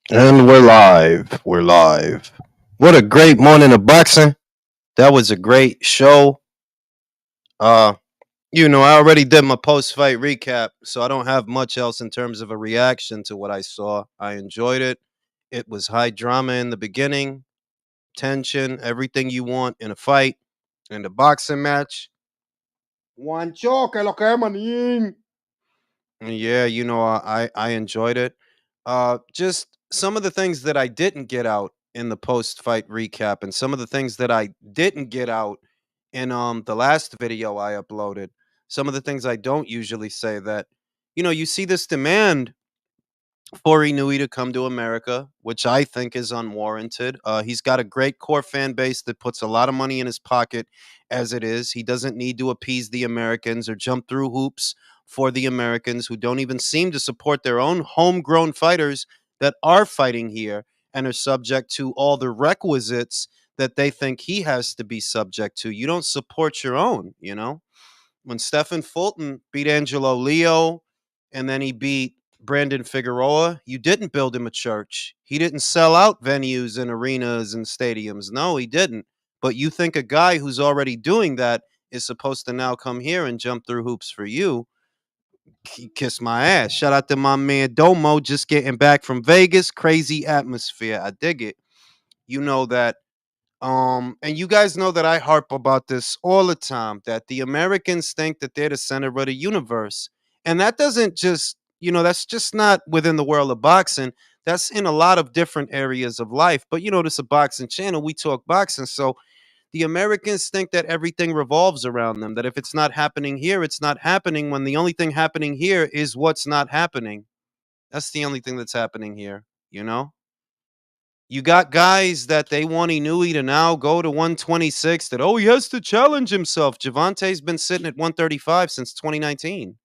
And we're live. We're live. What a great morning of boxing. That was a great show. Uh, I already did my post-fight recap, so I don't have much else in terms of a reaction to what I saw. I enjoyed it. It was high drama in the beginning, tension, everything you want in a fight, in the boxing match. Juancho, que lo que es, manín? Yeah, I enjoyed it. Just some of the things that I didn't get out in the post fight recap, and some of the things that I didn't get out in the last video I uploaded. Some of the things I don't usually say that you see this demand for Inoue to come to America, which I think is unwarranted. He's got a great core fan base that puts a lot of money in his pocket as it is. He doesn't need to appease the Americans or jump through hoops for the Americans who don't even seem to support their own homegrown fighters that are fighting here and are subject to all the requisites that they think he has to be subject to. You don't support your own. When Stephen Fulton beat Angelo Leo and then he beat Brandon Figueroa, you didn't build him a church. He didn't sell out venues and arenas and stadiums. No, he didn't. But you think a guy who's already doing that is supposed to now come here and jump through hoops for you? Kiss my ass. Shout out to my man Domo just getting back from Vegas. Crazy atmosphere. I dig it. You know that and you guys know that I harp about this all the time that the Americans think that they're the center of the universe. And that doesn't that's just not within the world of boxing. That's in a lot of different areas of life. But this is a boxing channel. We talk boxing. So the Americans think that everything revolves around them, that if it's not happening here, it's not happening when the only thing happening here is what's not happening. That's the only thing that's happening here, you know? You got guys that they want Inui to now go to 126 that, oh, he has to challenge himself. Javante's been sitting at 135 since 2019,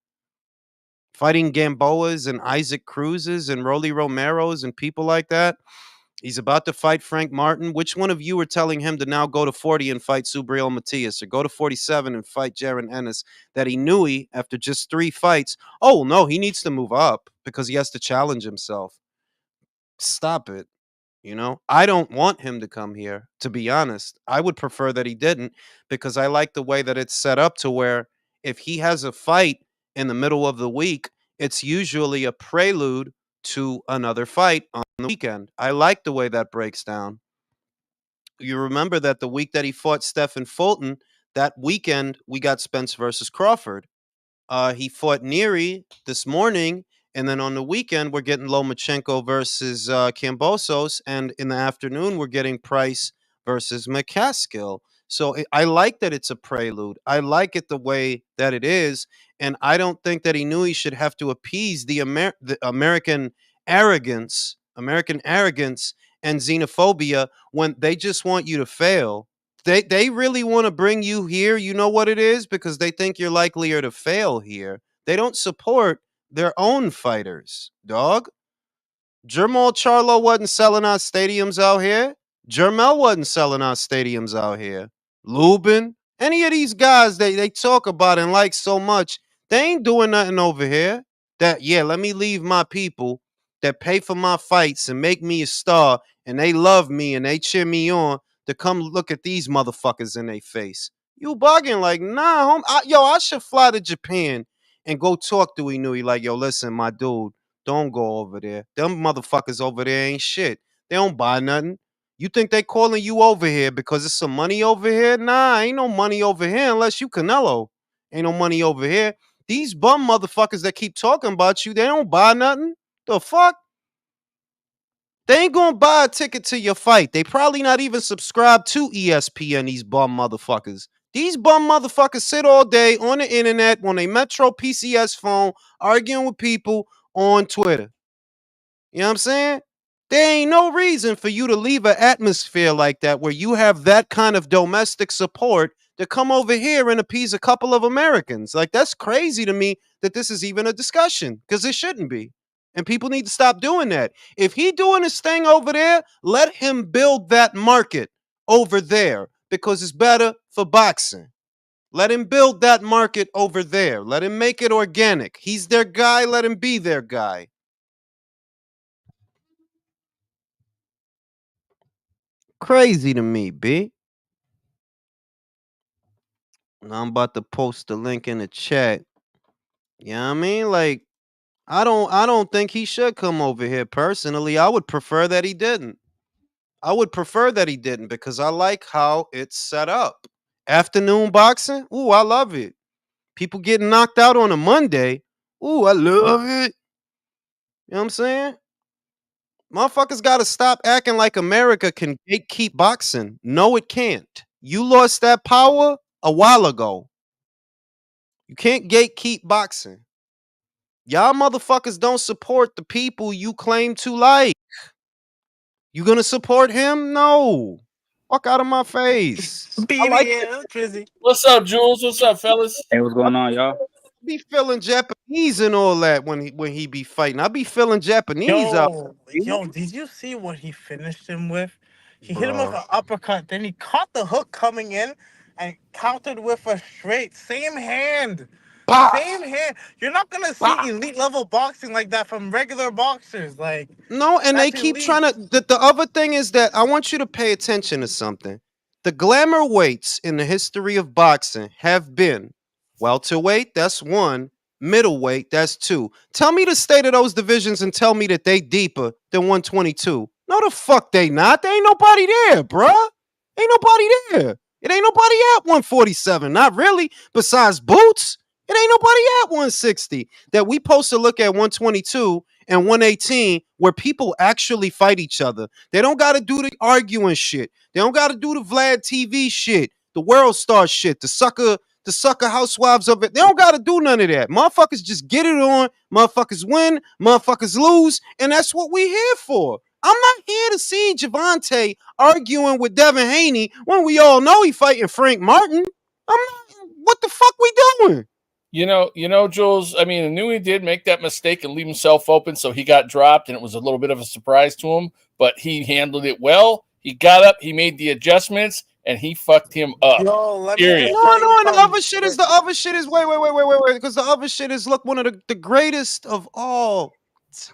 fighting Gamboas and Isaac Cruzes and Rolly Romeros and people like that. He's about to fight Frank Martin. Which one of you are telling him to now go to 40 and fight Subriel Matias or go to 47 and fight Jaron Ennis that he knew after just 3 fights? Oh, no, he needs to move up because he has to challenge himself. Stop it. I don't want him to come here, to be honest. I would prefer that he didn't because I like the way that it's set up to where if he has a fight in the middle of the week, it's usually a prelude to another fight on the weekend. I like the way that breaks down. You remember that the week that he fought Stephen Fulton, that weekend we got Spence versus Crawford. He fought Neary this morning, and then on the weekend we're getting Lomachenko versus Cambosos, and in the afternoon we're getting Price versus McCaskill. So I like that it's a prelude. I like it the way that it is, and I don't think that he knew he should have to appease the American arrogance and xenophobia when they just want you to fail. They really want to bring you here. You know what it is? Because they think you're likelier to fail here. They don't support their own fighters, dog. Jermall Charlo wasn't selling out stadiums out here. Jermel wasn't selling out stadiums out here. Lubin, any of these guys they talk about and like so much, they ain't doing nothing over here. That yeah, let me leave my people that pay for my fights and make me a star and they love me and they cheer me on to come look at these motherfuckers in their face. You bugging like nah, I should fly to Japan and go talk to Inui like yo, listen, my dude. Don't go over there. Them motherfuckers over there ain't shit. They don't buy nothing. You think they calling you over here because there's some money over here? Nah, ain't no money over here unless you Canelo. Ain't no money over here. These bum motherfuckers that keep talking about you, they don't buy nothing. The fuck? They ain't gonna buy a ticket to your fight. They probably not even subscribed to ESPN, these bum motherfuckers. These bum motherfuckers sit all day on the internet on a Metro PCS phone arguing with people on Twitter. You know what I'm saying? There ain't no reason for you to leave an atmosphere like that where you have that kind of domestic support to come over here and appease a couple of Americans. Like, that's crazy to me that this is even a discussion because it shouldn't be. And people need to stop doing that. If he doing his thing over there, let him build that market over there because it's better for boxing. Let him build that market over there. Let him make it organic. He's their guy. Let him be their guy. Crazy to me, B. Now I'm about to post the link in the chat. You know what I mean? Like, I don't think he should come over here personally. I would prefer that he didn't. I would prefer that he didn't because I like how it's set up. Afternoon boxing, ooh, I love it. People getting knocked out on a Monday, ooh, I love it. You know what I'm saying? Motherfuckers got to stop acting like America can gatekeep boxing. No, it can't. You lost that power a while ago. You can't gatekeep boxing. Y'all motherfuckers don't support the people you claim to like. You gonna support him? No. Fuck out of my face. I like it. BBL, Drizzy. What's up, Jules? What's up, fellas? Hey, what's going on, y'all? Be feeling Japanese and all that when he be fighting. I be feeling Japanese out, Yo, did you see what he finished him with? He hit him with bro. an uppercut, then he caught the hook coming in and countered with a straight. Same hand. Bah, Same hand. You're not gonna bah. see elite level boxing like that from regular boxers. Like, No, and they that's keep elite. trying to. The other thing is that I want you to pay attention to something. The glamour weights in the history of boxing have been welterweight, that's one, middleweight, that's two. Tell me the state of those divisions and tell me that they deeper than 122. No, the fuck they not. There ain't nobody there, bruh. Ain't nobody there. It ain't nobody at 147. Not really. Besides Boots, it ain't nobody at 160. That we supposed to look at 122 and 118 where people actually fight each other. They don't got to do the arguing shit. They don't got to do the Vlad TV shit, the World Star shit, the sucker housewives of it. They don't got to do none of that. Motherfuckers just get it on. Motherfuckers win. Motherfuckers lose. And that's what we here for. I'm not here to see Javante arguing with Devin Haney when we all know he fighting Frank Martin. I'm not. What the fuck we doing? You know, Jules. I mean, Inoue did make that mistake and leave himself open, so he got dropped, and it was a little bit of a surprise to him. But he handled it well. He got up, he made the adjustments, and he fucked him up. Yo, let me Period. just No, tell you and the something. other shit is wait, because the other shit is look one of the greatest of all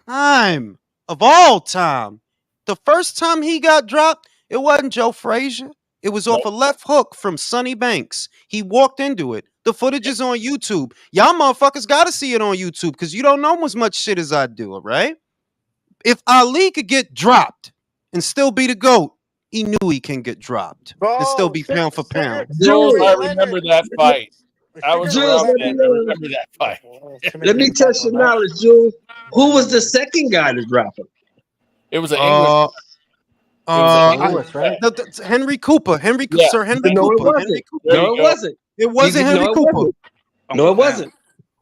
time. Of all time. The first time he got dropped, it wasn't Joe Frazier. It was off a left hook from Sonny Banks. He walked into it. The footage is on YouTube. Y'all motherfuckers gotta see it on YouTube because you don't know as much shit as I do, all right? If Ali could get dropped and still be the GOAT, he knew he can get dropped and still Bro, be pound for pound. Jules, I Jules, remember that fight. I was Sugar Ray Jules, around let then. me, I remember that fight. let me test your knowledge, Jules. Who was the second guy to drop him? It was an English. Uh, It was an Uh, English. right? Henry Cooper. Yeah. Sir Henry No, it Cooper. wasn't. Henry Cooper. There No, you it go. wasn't. It wasn't No, Henry it Cooper. wasn't. No, it wasn't.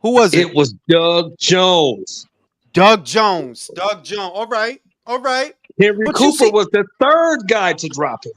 Who was it? It was Doug Jones. Doug Jones. Doug Jones. All right. All right. Henry But you Cooper see, was the third guy to drop him.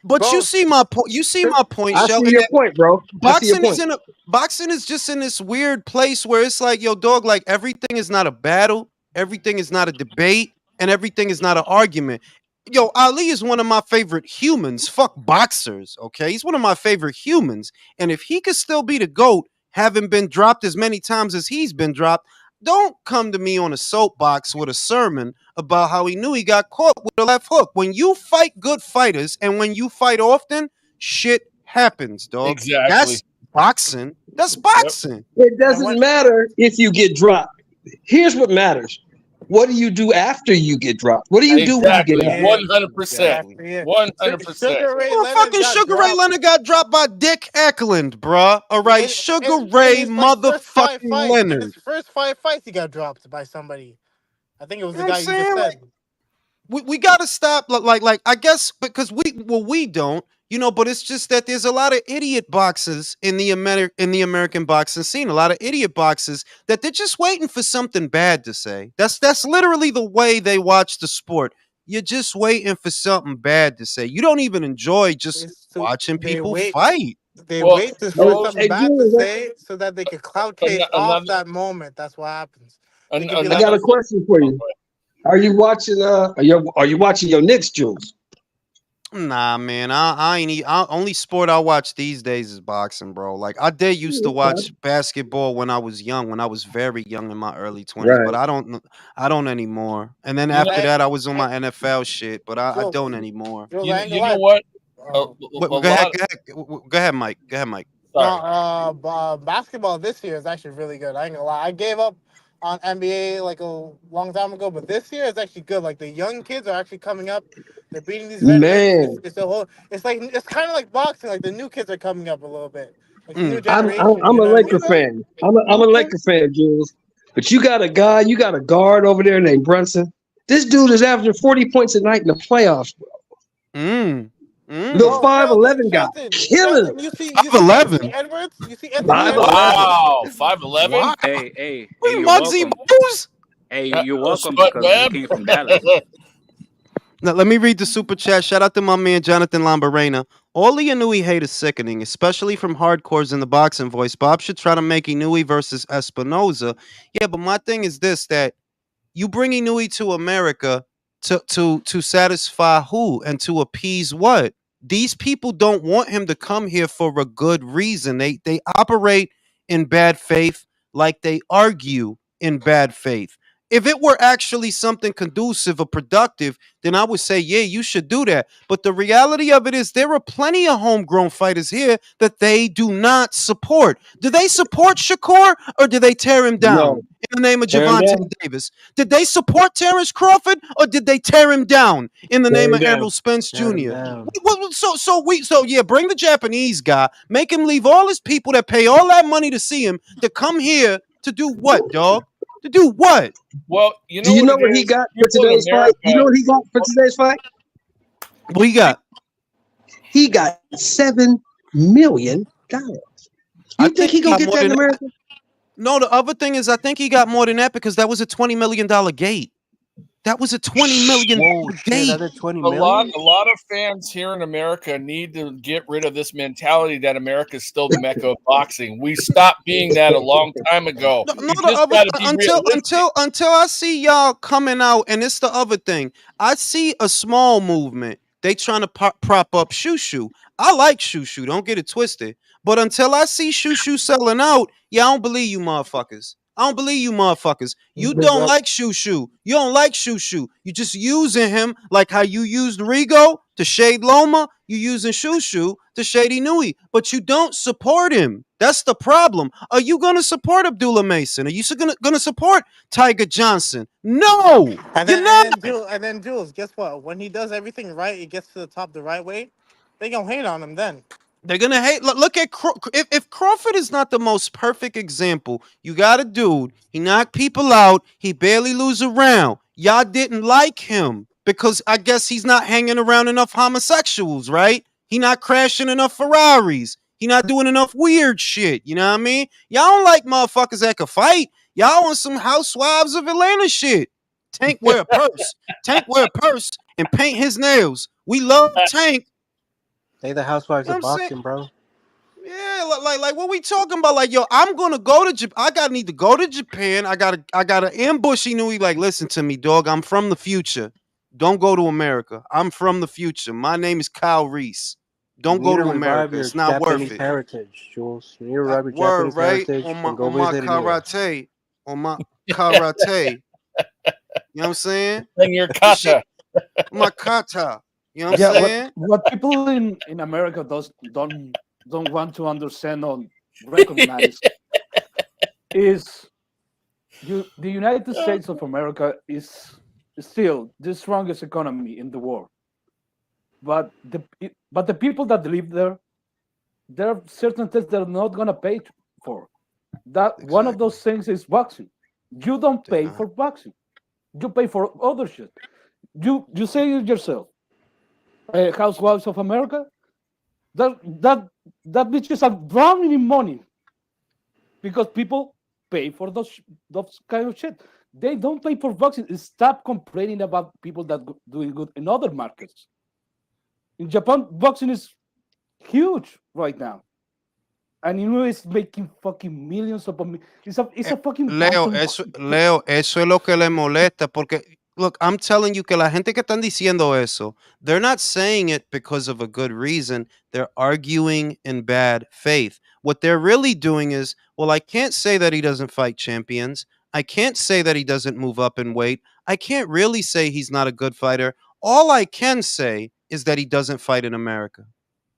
but Bro, you see my point. You see my point, I Shell. see And your that point, bro. I see your boxing is point. boxing is just in this weird place where it's like, yo, dog, like everything is not a battle, everything is not a debate, and everything is not an argument. Yo, Ali is one of my favorite humans. Fuck boxers, okay? He's one of my favorite humans. And if he could still be the GOAT, having been dropped as many times as he's been dropped, don't come to me on a soapbox with a sermon about how he knew he got caught with a left hook. When you fight good fighters and when you fight often, shit happens, dog. Exactly. That's boxing. That's boxing. It doesn't matter if you get dropped. Here's what matters. What do you do after you get dropped? What do you do when you Exactly. get dropped? 100%. 100%. Sugar Ray Well, Leonard fucking got Sugar Ray dropped. Leonard got dropped by Dick Eklund, bruh. All right, Sugar Ray In his first five motherfucking fights, in Leonard. his first 5 fights, he got dropped by somebody. I think it was You the know what guy I'm you just saying? said. We gotta stop like I guess because we don't, you know, but it's just that there's a lot of idiot boxers in the American boxing scene, a lot of idiot boxers that they're just waiting for something bad to say. That's literally the way they watch the sport. You're just waiting for something bad to say. You don't even enjoy just watching They people wait. fight. They Well, wait for Jules, something Hey, bad to Jules, say so that they can cloud chase off another, that moment. That's what happens. They could be I like, got a question for you. Are you watching? Are you watching your Knicks, Jules? Nah, man. I ain't. Only sport I watch these days is boxing, bro. Like I did used to watch basketball when I was young, when I was very young in my early 20s, but Right. I don't. I don't anymore. And then You know, after Hey, that, I was on hey, my NFL shit, but I Jules, don't anymore. Jules, I ain't you gonna know lie. what? A, Uh, Wait, a go ahead. lot. Go ahead. Go ahead, Mike. Go ahead, Mike. no, Sorry. basketball this year is actually really good. I ain't gonna lie. I gave up on NBA like a long time ago, but this year is actually good. Like the young kids are actually coming up. They're beating these veterans. Man, It's a whole. It's like it's kind of like boxing. Like the new kids are coming up a little bit. Like the new Mm. generation. I'm You a know what I Laker mean? Okay. fan. I'm a Okay. Laker fan, Jules. But you got a guy, you got a guard over there named Brunson. This dude is averaging 40 points a night in the playoffs. Mm. The Mm. Bro, 5'11 guy, killing him. You see Anthony 5'11. Edwards. You see Anthony Edwards. 5'11. Wow, 5'11. Wow. Hey, We you're Muggsy welcome. Bros. Hey, you're welcome Spud because he Webb. came from Dallas. Now, let me read the super chat. Shout out to my man Jonathan Lambarena. All the Inoue hate is sickening, especially from hardcores in the boxing voice. Bob should try to make Inoue versus Espinoza. Yeah, but my thing is this: that you bring Inui to America to satisfy who and to appease what? These people don't want him to come here for a good reason. They operate in bad faith, like they argue in bad faith. If it were actually something conducive or productive, then I would say, yeah, you should do that. But the reality of it is, there are plenty of homegrown fighters here that they do not support. Do they support Shakur or do they tear him No, down in the name of tear him Javante down. Davis? Did they support Terrence Crawford or did they tear him down in the Tear name him of down. Errol Spence Tear him Jr.? down. So yeah, bring the Japanese guy, make him leave all his people that pay all that money to see him to come here to do what, dog? To do what? Well, you Do know you what know it what he is. got for People in today's fight? You know America. what he got for today's fight? What he got? He got $7 million. I You think think he he gonna got get more that in than that. America? No, the other thing is I think he got more than that because that was a $20 million gate. That was a Whoa, $20 million shit! gate. Other 20 A lot, million? a lot of fans here in America need to get rid of this mentality that America is still the mecca of boxing. We stopped being that a long time ago. No, no, You the just other got to be realistic. until I see y'all coming out, and it's the other thing. I see a small movement. They trying to prop up Shushu. I like Shushu. Don't get it twisted. But until I see Shushu selling out, yeah, I don't believe you, motherfuckers. I don't believe you, motherfuckers. You don't like Shushu. You don't like Shushu. You just using him like how you used Rigo to shade Loma. You using Shushu to shade Inui, but you don't support him. That's the problem. Are you going to support Abdullah Mason? Are you going to support Tiger Johnson? No, you're not. And then Jules, guess what? When he does everything right, he gets to the top the right way. They gonna hate on him then. They're gonna hate. Look at if Crawford is not the most perfect example. You got a dude. He knocked people out. He barely lose a round. Y'all didn't like him because I guess he's not hanging around enough homosexuals, right? He not crashing enough Ferraris. He not doing enough weird shit. You know what I mean? Y'all don't like motherfuckers that could fight. Y'all want some Housewives of Atlanta shit. Tank wear a purse. Tank wear a purse and paint his nails. We love Tank. They the housewives You know what of I'm saying? boxing, bro. Yeah, like what we talking about? Like, yo, I'm gonna go to Japan. Need to go to Japan. I gotta ambush Inui. Like, listen to me, dog. I'm from the future. Don't go to America. I'm from the future. My name is Kyle Reese. You Don't need go to to revive America. your It's not worth Japanese it. heritage, Jules. You need to revive your Word, Japanese right? heritage and go On my visit Inoue. karate. On my karate. You know what I'm saying? And your This shit, kata. my kata. You know what I'm Yeah, saying? what people in America don't want to understand or recognize is the United States of America is still the strongest economy in the world. But the people that live there, there are certain things they're not gonna pay for. That one of Exactly. those things is boxing. You don't They're pay not. for boxing. You pay for other shit. You say it yourself. Housewives of America, that that that bitches are drowning in money because people pay for those kind of shit. They don't pay for boxing. Stop complaining about people that doing good in other markets. In Japan, boxing is huge right now, and you know it's making fucking millions of. It's a fucking Leo, phantom. Leo, eso es lo que le molesta, porque look, I'm telling you que la gente que están diciendo eso, they're not saying it because of a good reason. They're arguing in bad faith. What they're really doing is, well, I can't say that he doesn't fight champions. I can't say that he doesn't move up in weight. I can't really say he's not a good fighter. All I can say is that he doesn't fight in America.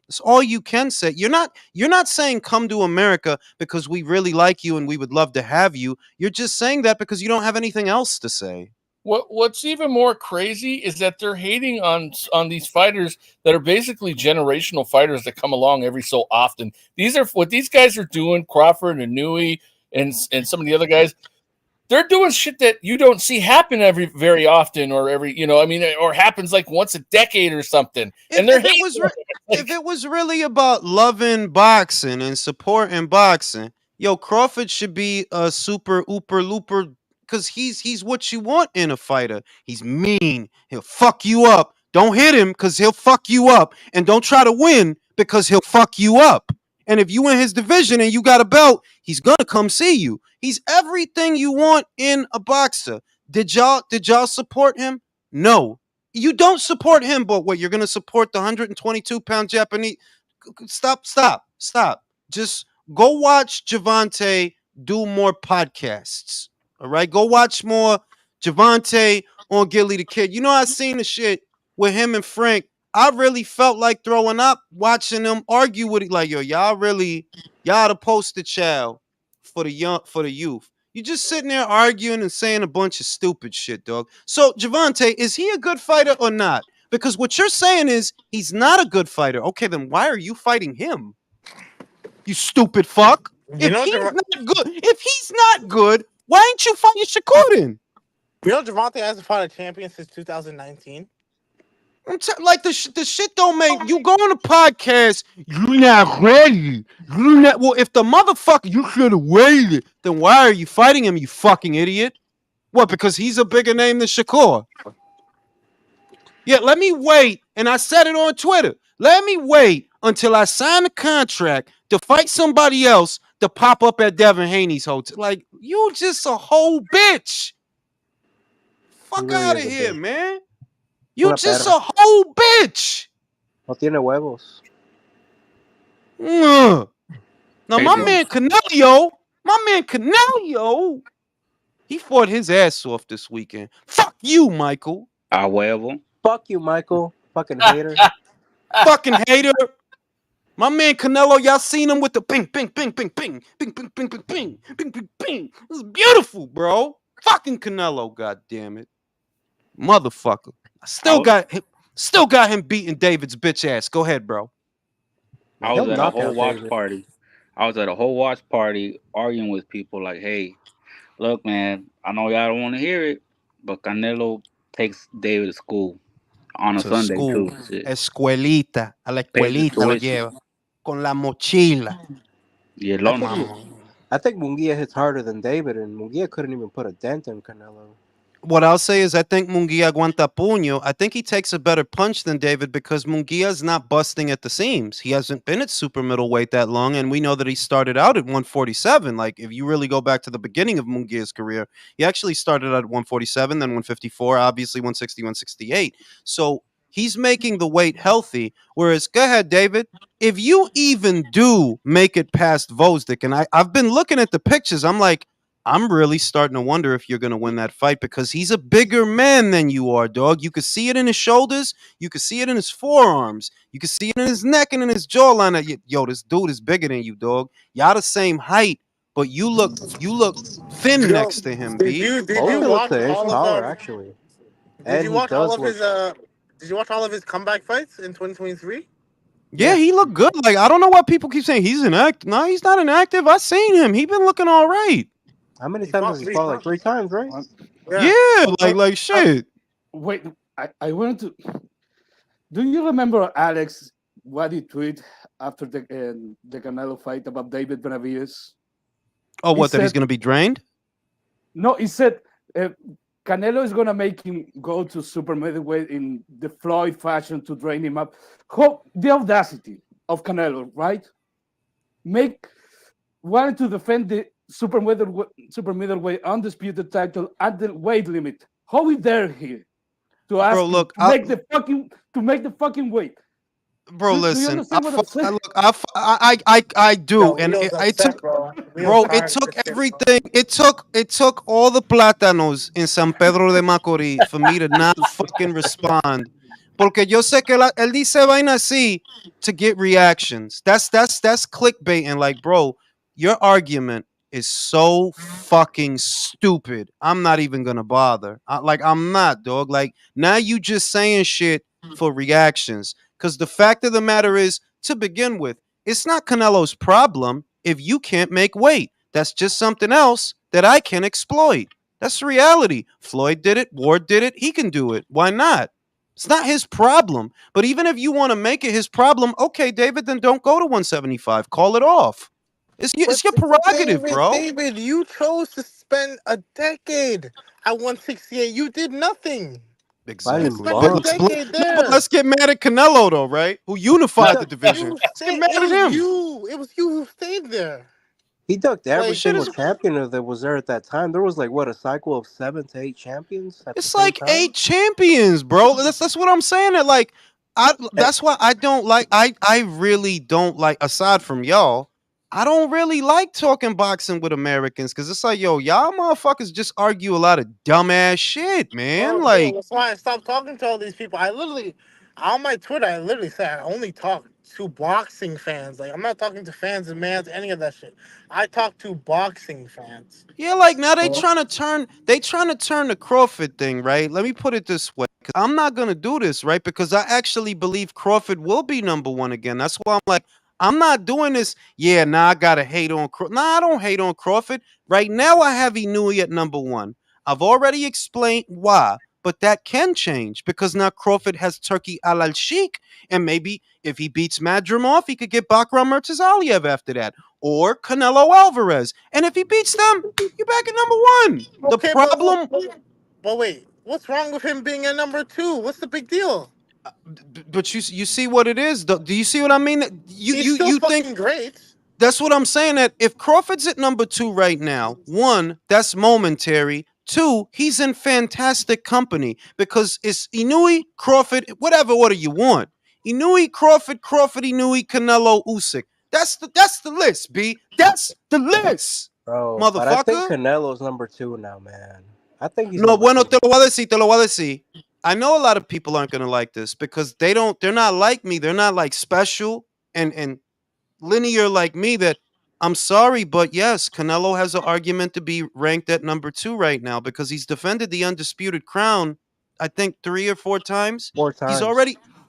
That's all you can say. You're not saying come to America because we really like you and we would love to have you. You're just saying that because you don't have anything else to say. What's even more crazy is that they're hating on these fighters that are basically generational fighters that come along every so often. These are what these guys are doing. Crawford and Inoue and some of the other guys. They're doing shit that you don't see happen very often, or or happens like once a decade or something. And they're if it was really about loving boxing and supporting boxing, yo, Crawford should be a super ooper looper because he's what you want in a fighter. He's mean. He'll fuck you up. Don't hit him because he'll fuck you up, and don't try to win because he'll fuck you up. And if you in his division and you got a belt, he's gonna come see you. He's everything you want in a boxer. Did y'all support him? No. You don't support him, but what, you're gonna support the 122-pound Japanese? Stop. Just go watch Javante do more podcasts. All right, go watch more Javante on Gilly the Kid. You know, I seen the shit with him and Frank. I really felt like throwing up watching them argue with it. Like, yo, y'all the poster child for the youth. You just sitting there arguing and saying a bunch of stupid shit, dog. So, Javante, is he a good fighter or not? Because what you're saying is he's not a good fighter. Okay, then why are you fighting him? You stupid fuck. If he's not good, why ain't you fighting Shakur then? You know, Javante hasn't fought a champion since 2019. Like the shit don't make you go on a podcast. You're not ready. Well, if the motherfucker you should have waited, then why are you fighting him? You fucking idiot. What? Because he's a bigger name than Shakur. Yeah, let me wait. And I said it on Twitter. Let me wait until I sign a contract to fight somebody else to pop up at Devin Haney's hotel. Like, you just a whole bitch. Fuck out of here, man. You just a whole bitch. No tiene huevos. Now, my man Canelo, he fought his ass off this weekend. Fuck you, Michael. A huevo. Fuck you, Michael. Fucking hater. Fucking hater. My man Canelo, y'all seen him with the ping, ping, ping, ping, ping, ping, ping, ping, ping, ping, ping, ping, ping. This is beautiful, bro. Fucking Canelo, goddammit. Motherfucker. I still got him beating David's bitch ass. Go ahead, bro. I was at a whole watch party. I was at a whole watch party arguing with people like, hey, look, man, I know y'all don't want to hear it, but Canelo takes David to school on a Sunday too. Escuelita. A la escuelita lo lleva. Con la mochila. Yeah, I think Munguia hits harder than David, and Munguia couldn't even put a dent in Canelo. What I'll say is I think Munguia aguanta puño. I think he takes a better punch than David because Munguia's not busting at the seams. He hasn't been at super middleweight that long, and we know that he started out at 147. Like, if you really go back to the beginning of Munguia's career, he actually started out at 147, then 154, obviously 160, 168. So he's making the weight healthy, whereas, go ahead, David, if you even do make it past Gvozdyk, and I've been looking at the pictures, I'm like, I'm really starting to wonder if you're going to win that fight because he's a bigger man than you are, dog. You can see it in his shoulders. You can see it in his forearms. You can see it in his neck and in his jawline. Yo, this dude is bigger than you, dog. Y'all the same height, but you look thin next to him, B. Did you watch all of his comeback fights in 2023? Yeah, he looked good. Like, I don't know why people keep saying he's inactive. No, he's not inactive. I seen him. He been looking all right. How many times has he fought? Like 3 times, right? Yeah, like shit. Wait, I wanted to. Do you remember, Alex, what he tweeted after the Canelo fight about David Benavidez? Oh, what, that he's going to be drained? No, he said Canelo is going to make him go to super middleweight in the Floyd fashion to drain him up. The audacity of Canelo, right? Wanted to defend the super middleweight undisputed title at the weight limit. How we dare here to ask Bro, him look, to make the fucking weight? bro, Do you listen. understand what I'm saying? I do, Yo, and Leo's I took, upset, bro. Leo's bro. It tired of took this shit, bro. everything. It took all the plátanos in San Pedro de Macorís for me to not fucking respond. Porque yo sé que él dice vaina así to get reactions. That's clickbaiting. Like, bro, your argument is so fucking stupid. I'm not even gonna bother. I'm not, dog. Like, now you just saying shit for reactions. Because the fact of the matter is, to begin with, it's not Canelo's problem if you can't make weight. That's just something else that I can exploit. That's the reality. Floyd did it. Ward did it. He can do it. Why not? It's not his problem. But even if you want to make it his problem, okay, David, then don't go to 175. Call it off. It's your prerogative, bro. David, you chose to spend a decade at 168. You did nothing. You Fighting Exactly. spent a Blanc. decade No, but there. let's get mad at Canelo, though, right? Who unified the division. Let's get mad It at was him. you. It was you who stayed there. He ducked every Like, single champion that was there at that time. There was like what, a cycle of 7 to 8 champions at the It's same like time. 8 champions, bro. That's what I'm saying. That like, that's why I don't like. I really don't like. Aside from y'all, I don't really like talking boxing with Americans because it's like, yo, y'all motherfuckers just argue a lot of dumbass shit, man. bro, Like, that's why I stopped talking to all these people. On my Twitter, I literally said I only talk to boxing fans. Like, I'm not talking to fans and mans, any of that shit. I talk to boxing fans. yeah, like now they So, trying to turn the Crawford thing, right? Let me put it this way, because I'm not gonna do this, right? Because I actually believe Crawford will be #1 again. That's why I'm like, I'm not doing this. Yeah, now I gotta hate on Crawford. Nah, I don't hate on Crawford. Right now, I have Inoue at #1. I've already explained why, but that can change because now Crawford has Turkey Al Sheikh, and maybe if he beats Madrimov, he could get Bakram Murtazaliev after that, or Canelo Alvarez. And if he beats them, you're back at #1. The okay, problem, but wait, what's wrong with him being at #2? What's the big deal? but you see what it is. Do you see what I mean? He's still You think fucking great. that's what I'm saying? That if Crawford's at #2 right now, one, that's momentary. Two, he's in fantastic company because it's Inoue, Crawford, whatever order you want. Inoue, Crawford, Inoue, Canelo, Usyk. That's the list, B. That's the list, Bro, but I think motherfucker. Canelo's #2 now, man. I think he's No, number bueno, two. te lo voy a decir. I know a lot of people aren't gonna like this because they're not like me. They're not like special and linear like me. That I'm sorry, but yes, Canelo has an argument to be ranked at #2 right now because he's defended the undisputed crown, I think 3 or 4 times. 4 times.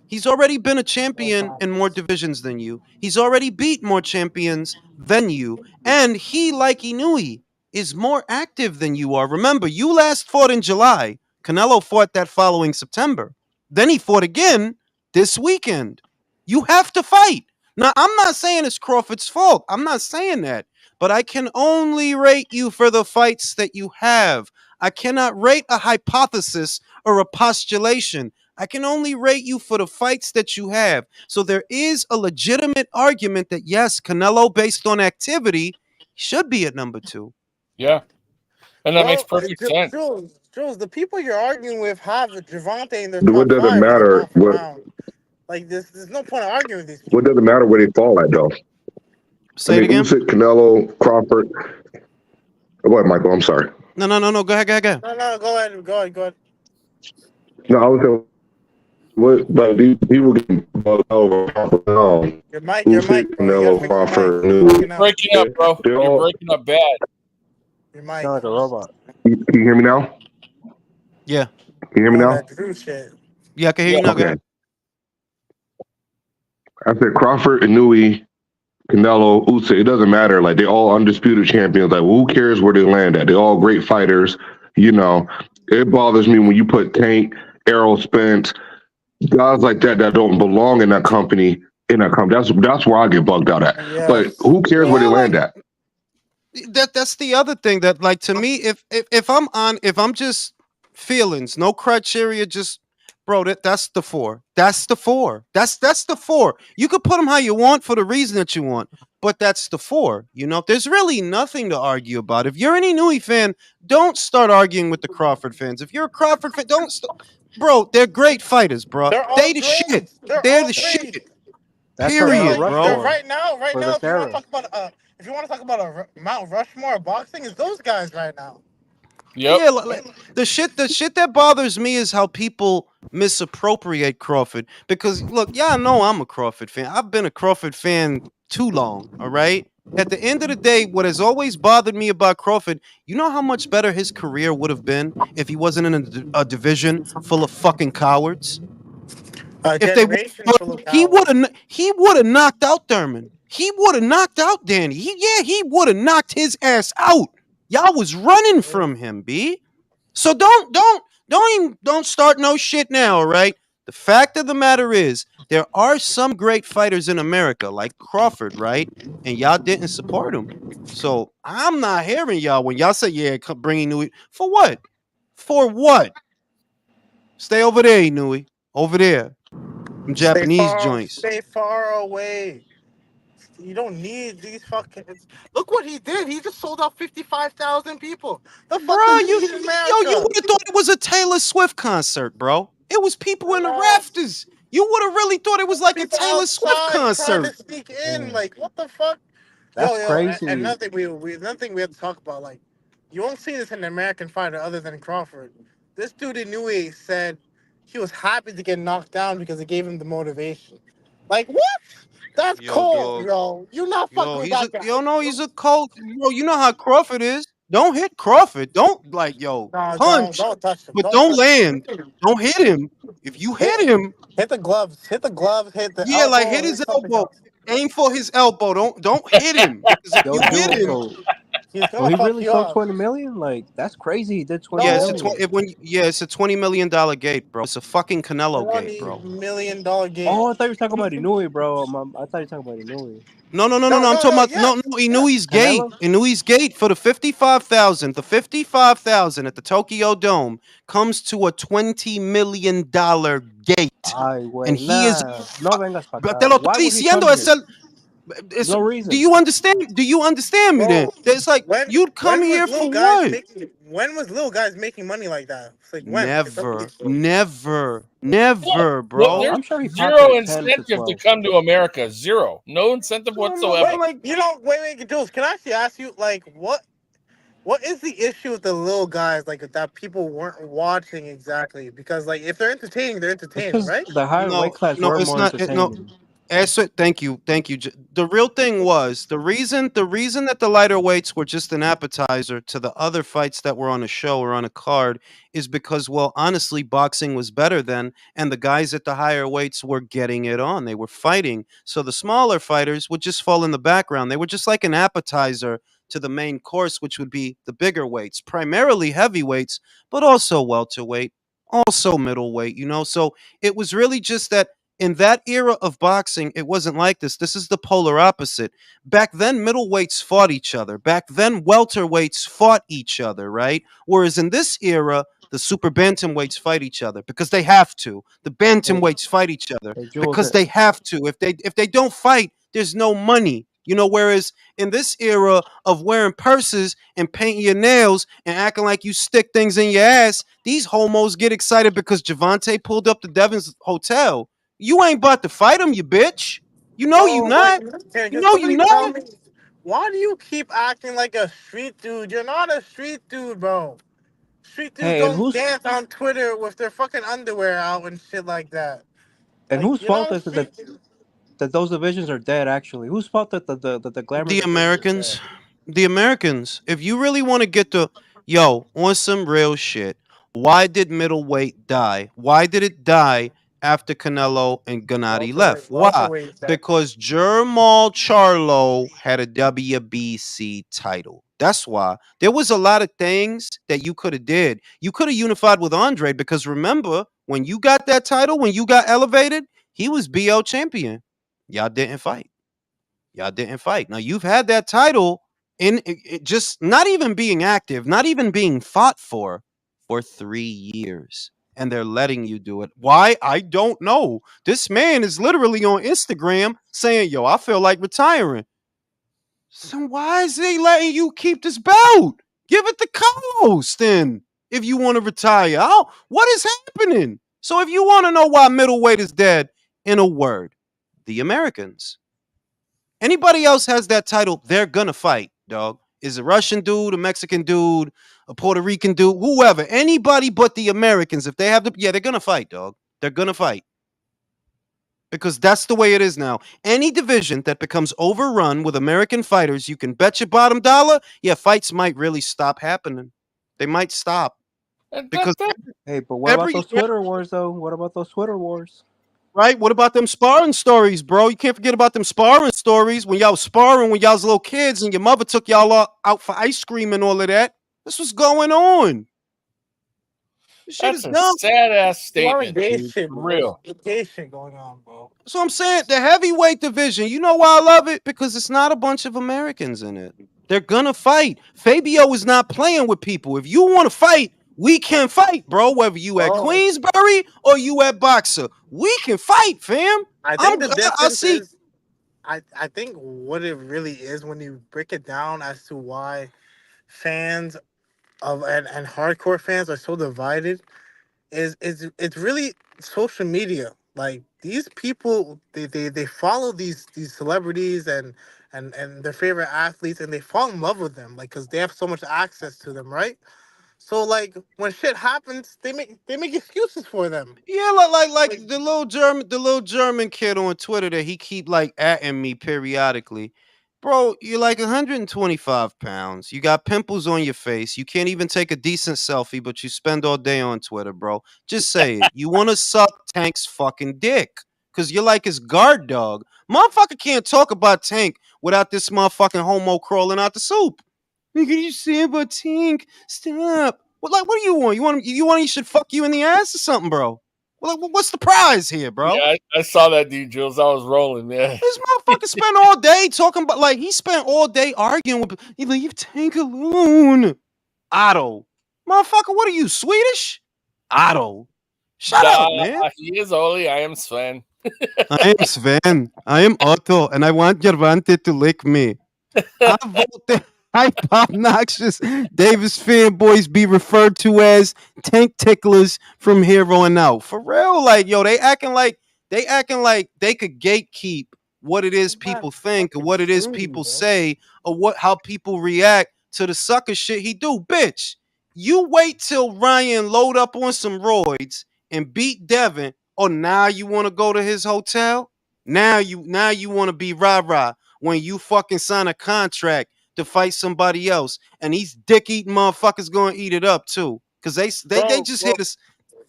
He's already been a champion in more divisions than you. He's already beat more champions than you, and he, like Inoue, is more active than you are. Remember, you last fought in July. Canelo fought that following September. Then he fought again this weekend. You have to fight. Now, I'm not saying it's Crawford's fault. I'm not saying that. But I can only rate you for the fights that you have. I cannot rate a hypothesis or a postulation. I can only rate you for the fights that you have. So there is a legitimate argument that, yes, Canelo, based on activity, should be at #2. Yeah. And that Bro, makes perfect sense. Jules, the people you're arguing with have Javante in their What top does it 5 as a matter? pound for pound. Like, there's no point in arguing with these people. What does it matter where they fall at, though? Say it again. Usyk, Canelo, Crawford. What, Michael? I'm sorry. No. Go ahead. No, go ahead. No, I was saying, what, like, these people getting bugged over. Your mic, Usyk, bro. You gotta Canelo, fix your Crawford. mic. Inoue. You're breaking up, bro. You're breaking up bad. Your mic. Sound like a robot. Can you hear me now? Yeah. Can you hear me now? That Drew shit. Yeah, I can hear you now. Go Okay. ahead. I said Crawford, Inoue, Canelo, Usyk. It doesn't matter. Like, they're all undisputed champions. Like, who cares where they land at? They're all great fighters. You know, it bothers me when you put Tank, Errol Spence, guys like that don't belong in that company. That's where I get bugged out at. Yes. But who cares where they land at? That's the other thing that, like, to me, if I'm just feelings, no criteria, just bro, that's the 4. That's the 4. That's the 4. You could put them how you want for the reason that you want. but that's the 4. You know, there's really nothing to argue about. If you're an Inoue fan, don't start arguing with the Crawford fans. If you're a Crawford fan, don't. Bro, they're great fighters, bro. They're all They the shit. great. They're They're all the great. shit. That's our Mount Period, They're bro. Rushmore right now. Right for now, this if you want era. to talk about a Mount Rushmore of boxing, it's those guys right now. Yep. Yeah, the shit that bothers me is how people misappropriate Crawford. Because look, y'all know I'm a Crawford fan. I've been a Crawford fan too long. All right. At the end of the day, what has always bothered me about Crawford, you know how much better his career would have been if he wasn't in a division full of fucking cowards. A If they generation full of he cowards. would have knocked out Thurman. He would have knocked out Danny. He would have knocked his ass out. Y'all was running from him, B. So don't start no shit now, all right? The fact of the matter is, there are some great fighters in America, like Crawford, right? And y'all didn't support him. So I'm not hearing y'all when y'all say, yeah, bringing Inoue. For what? For what? Stay over there, Inoue. Over there. Some Japanese joints. Stay far away. You don't need these fucking. Look what he did. He just sold out 55,000 people. The fuck Bro, does he need in you America? would have thought it was a Taylor Swift concert, bro. It was people in the Uh, rafters. You would have really thought it was like a People Taylor Swift outside trying concert. to sneak in. Mm. Like, what the fuck? That's And crazy. another thing we have to talk about. Like, you won't see this in an American fighter other than Crawford. This dude Inoue said he was happy to get knocked down because it gave him the motivation. Like, what? That's Yo, cold, dog. yo. You're not fucking with that guy. He's a cold. Bro, you know how Crawford is. Don't hit Crawford. Don't like, yo, No, punch, don't touch him. but Don't don't touch land. him. Don't hit him. If you hit Hit, him, hit the gloves. Hit the gloves. Hit the yeah, like elbow. hit Hit his something elbow. else. Aim for his elbow. Don't hit him. Because if Yo, you hit Jules, him, He's so gonna he fuck really you sold up. 20 million? Like, that's crazy. He did 20 yeah, No, million. it's a $20 million gate, bro. It's a fucking Canelo gate, $20 bro. million gate. Oh, I thought you were talking about Inoue, bro. I thought you were talking about Inoue. No. I'm talking about Yes, no. yes. Inouye's gate. Canelo? Inouye's gate for the 55,000. The 55,000 at the Tokyo Dome comes to a $20 million gate, Ay, and güey. he is. Nah, no vengas para Te acá. lo Why estoy would he come diciendo. here? No Do reason. you understand? Do you understand me? Then Bro, it's like you'd come here for what? when was little guys making money like that? It's like when? It's okay. Well, Never, well, bro. there's I'm sure he popped zero at 10 to incentive to 12. come to America. Zero. No incentive No, whatsoever. but like, Wait, Jules, can I actually ask you, like, what is the issue with the little guys, like, that people weren't watching exactly? Because, like, if they're entertaining, they're It's entertaining, because right? the higher weight class no, were it's more not. No, entertaining. Thank you. The real thing was the reason that the lighter weights were just an appetizer to the other fights that were on a show or on a card is because, well, honestly, boxing was better then, and the guys at the higher weights were getting it on. They were fighting, so the smaller fighters would just fall in the background. They were just like an appetizer to the main course, which would be the bigger weights, primarily heavyweights, but also welterweight, also middleweight. So it was really just that in that era of boxing, it wasn't like this. This is the polar opposite. Back then, middleweights fought each other. Back then, welterweights fought each other, right? Whereas in this era, the super bantamweights fight each other because they have to. The Hey, bantamweights fight each other hey Jules, because they have to. If they don't fight, there's no money. Whereas in this era of wearing purses and painting your nails and acting like you stick things in your ass, these homos get excited because Javante pulled up to Devon's hotel. You ain't about to fight him, you bitch. You know you Bro, like, not. You can know you somebody tell not. me, why do you keep acting like a street dude? You're not a street dude, bro. Street dudes hey, and don't whose dance on Twitter with their fucking underwear out and shit like that. and Like, whose you're fault not a is it that street dude. that those divisions are dead? Actually, whose fault that the glamour The division is Americans. dead? The Americans. If you really want to get to, yo, on some real shit, why did middleweight die? Why did it die after Canelo and Gennady left? Why? Welterweight is that. Because Jermall Charlo had a WBC title. That's why. There was a lot of things that you could have did. You could have unified with Andre because remember, when you got that title, when you got elevated, he was BO champion. Y'all didn't fight. Y'all didn't fight. Now you've had that title in just not even being active, not even being fought for 3 years. And they're letting you do it. Why? I don't know. This man is literally on Instagram saying, yo, I feel like retiring. So why is they letting you keep this belt? Give it to Carlos then. If you want to retire, what is happening? So if you want to know why middleweight is dead, in a word, the Americans. Anybody else has that title, they're gonna fight, dog. Is a Russian dude, a Mexican dude, a Puerto Rican dude, whoever, anybody but the Americans, if they have they're gonna fight, dog. They're gonna fight. Because that's the way it is now. Any division that becomes overrun with American fighters, you can bet your bottom dollar, fights might really stop happening. They might stop. Because Hey, but what about those Twitter wars, though? What about those Twitter wars? Right? What about them sparring stories, bro? You can't forget about them sparring stories when y'all was sparring when y'all was little kids and your mother took y'all out for ice cream and all of that. This was going on. This shit That's is a dumb. sad ass statement. Gay Dude. shit, For bro. real. Gay shit going on, bro. So I'm saying the heavyweight division, you know why I love it? Because it's not a bunch of Americans in it. They're gonna fight. Fabio is not playing with people. If you want to fight, we can fight, bro. Whether you at Queensbury or you at Boxer, we can fight, fam. I think the difference is, I think what it really is when you break it down as to why fans of and hardcore fans are so divided is it's really social media. Like these people, they follow these celebrities and their favorite athletes, and they fall in love with them, like because they have so much access to them, right? So like when shit happens, they make excuses for them. Yeah, like the little German kid on Twitter that he keep like atting me periodically. Bro, you're like 125 pounds. You got pimples on your face. You can't even take a decent selfie, but you spend all day on Twitter, bro. Just say it. You want to suck Tank's fucking dick. Because you're like his guard dog. Motherfucker can't talk about Tank without this motherfucking homo crawling out the soup. What can you say about Tank? Stop. What do you want? You want he should fuck you in the ass or something, bro? Well, what's the prize here, bro? Yeah, I saw that dude, Jules. I was rolling, man. This motherfucker spent all day talking about, like, he spent all day arguing with, he leave Tank alone. Otto. Motherfucker, what are you, Swedish? Otto. Shut up, man. He is Oli. I am Sven. I am Sven. I am Otto, and I want Gervante to lick me. I vote that obnoxious Davis fanboys be referred to as tank ticklers from here on out. For real, like, yo, they acting like they could gatekeep what it is people think or what it is people say or how people react to the sucker shit he do. Bitch, you wait till Ryan load up on some roids and beat Devin, or now you want to go to his hotel? Now you want to be rah-rah when you fucking sign a contract to fight somebody else, and these dick eating motherfuckers gonna eat it up too, cause they just hear this.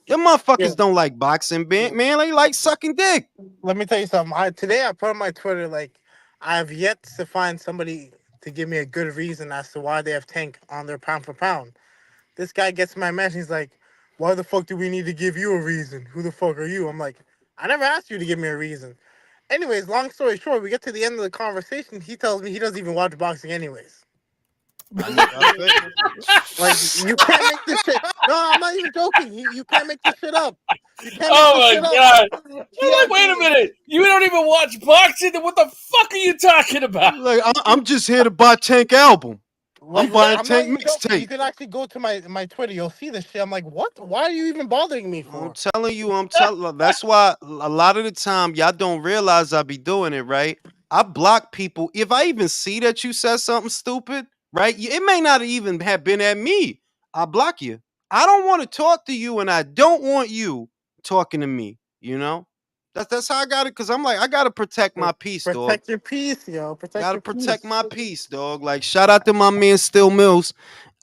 Them motherfuckers don't like boxing, man. They like sucking dick. Let me tell you something. Today I put on my Twitter, like, I've yet to find somebody to give me a good reason as to why they have Tank on their pound for pound. This guy gets my message. He's like, "Why the fuck do we need to give you a reason? Who the fuck are you?" I'm like, "I never asked you to give me a reason." Anyways, long story short, we get to the end of the conversation. He tells me he doesn't even watch boxing anyways. Like, you can't make this shit. No, I'm not even joking. You can't make this shit up. You can't make this shit God! Up. I'm like, wait a minute. You don't even watch boxing. What the fuck are you talking about? Like, I'm just here to buy Tank album. I'm buying Tank mixtape. You can actually go to my Twitter. You'll see this shit. I'm like, what? Why are you even bothering me for? I'm telling you. That's why a lot of the time y'all don't realize I be doing it, right? I block people. If I even see that you said something stupid, right? It may not even have been at me. I block you. I don't want to talk to you, and I don't want you talking to me. You know? That's how I got it, because I'm like, I gotta protect my peace, dog. Protect your peace, yo. Protect my peace, dog. Like, shout out to my man Still Mills.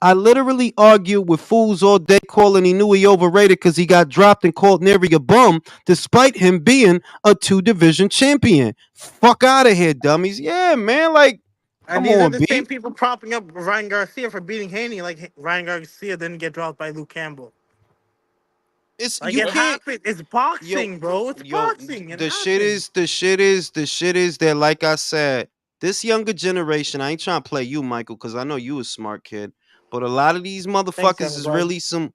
I literally argue with fools all day calling Inoue overrated because he got dropped and called Neri a bum, despite him being a 2-division champion. Fuck out of here, dummies. Yeah, man. Like, and these are the same people propping up Ryan Garcia for beating Haney, like Ryan Garcia didn't get dropped by Luke Campbell. It's like, it happened. It's boxing, bro. It's boxing. The shit is that, like I said, this younger generation, I ain't trying to play you, Michael, because I know you a smart kid, but a lot of these motherfuckers is really some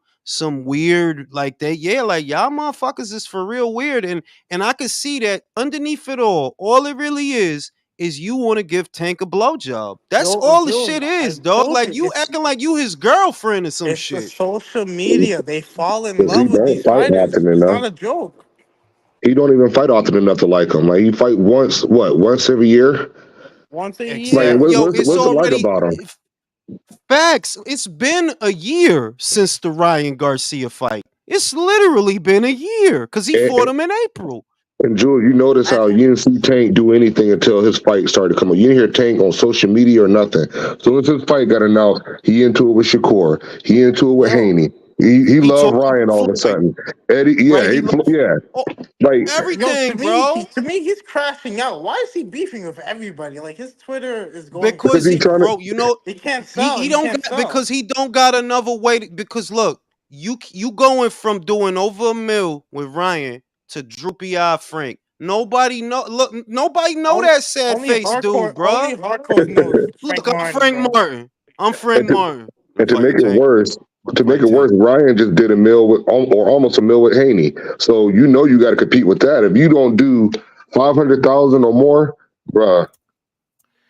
weird, like y'all motherfuckers is for real weird, and I can see that underneath it all it really is is you want to give Tank a blowjob. That's Yo, all the yo, shit I is, dog. told Like you, you acting like you his girlfriend or some it's the shit. social media. They fall in Because he love with don't these fight fighters. often It's enough. not a joke. He don't even fight often enough to like him. Like he fight once every year. Once a Like year. Exact. Yo, it's what's it like already about him? facts. It's been a year since the Ryan Garcia fight. It's literally been a year because he fought him in April. And Jules, you notice how you didn't see Tank do anything until his fight started to come up. You didn't hear Tank on social media or nothing. As soon as his fight got announced, he into it with Shakur. He into it with Yo, Haney. He loved talking Ryan all of a Floyd, sudden. Eddie, right? yeah. Oh, Like yo, everything, bro. to me, he's crashing out. Why is he beefing with everybody? Like his Twitter is going because Because he's he, trying crazy. to bro, you know, He can't he sell. he He don't can't got sell. because he don't got another way. Because look, you going from doing over a mil with Ryan to droopy eye Frank. Nobody know Only, that sad face dude, only bro. hardcore knows Look, Frank I'm Martin, Frank bro. Martin. I'm Frank and to, Martin. I'm and to make fighting it Tank. worse, Fight Tank. Ryan just did a mill with or almost a mill with Haney. So you know you got to compete with that. If you don't do 500,000 or more, bruh,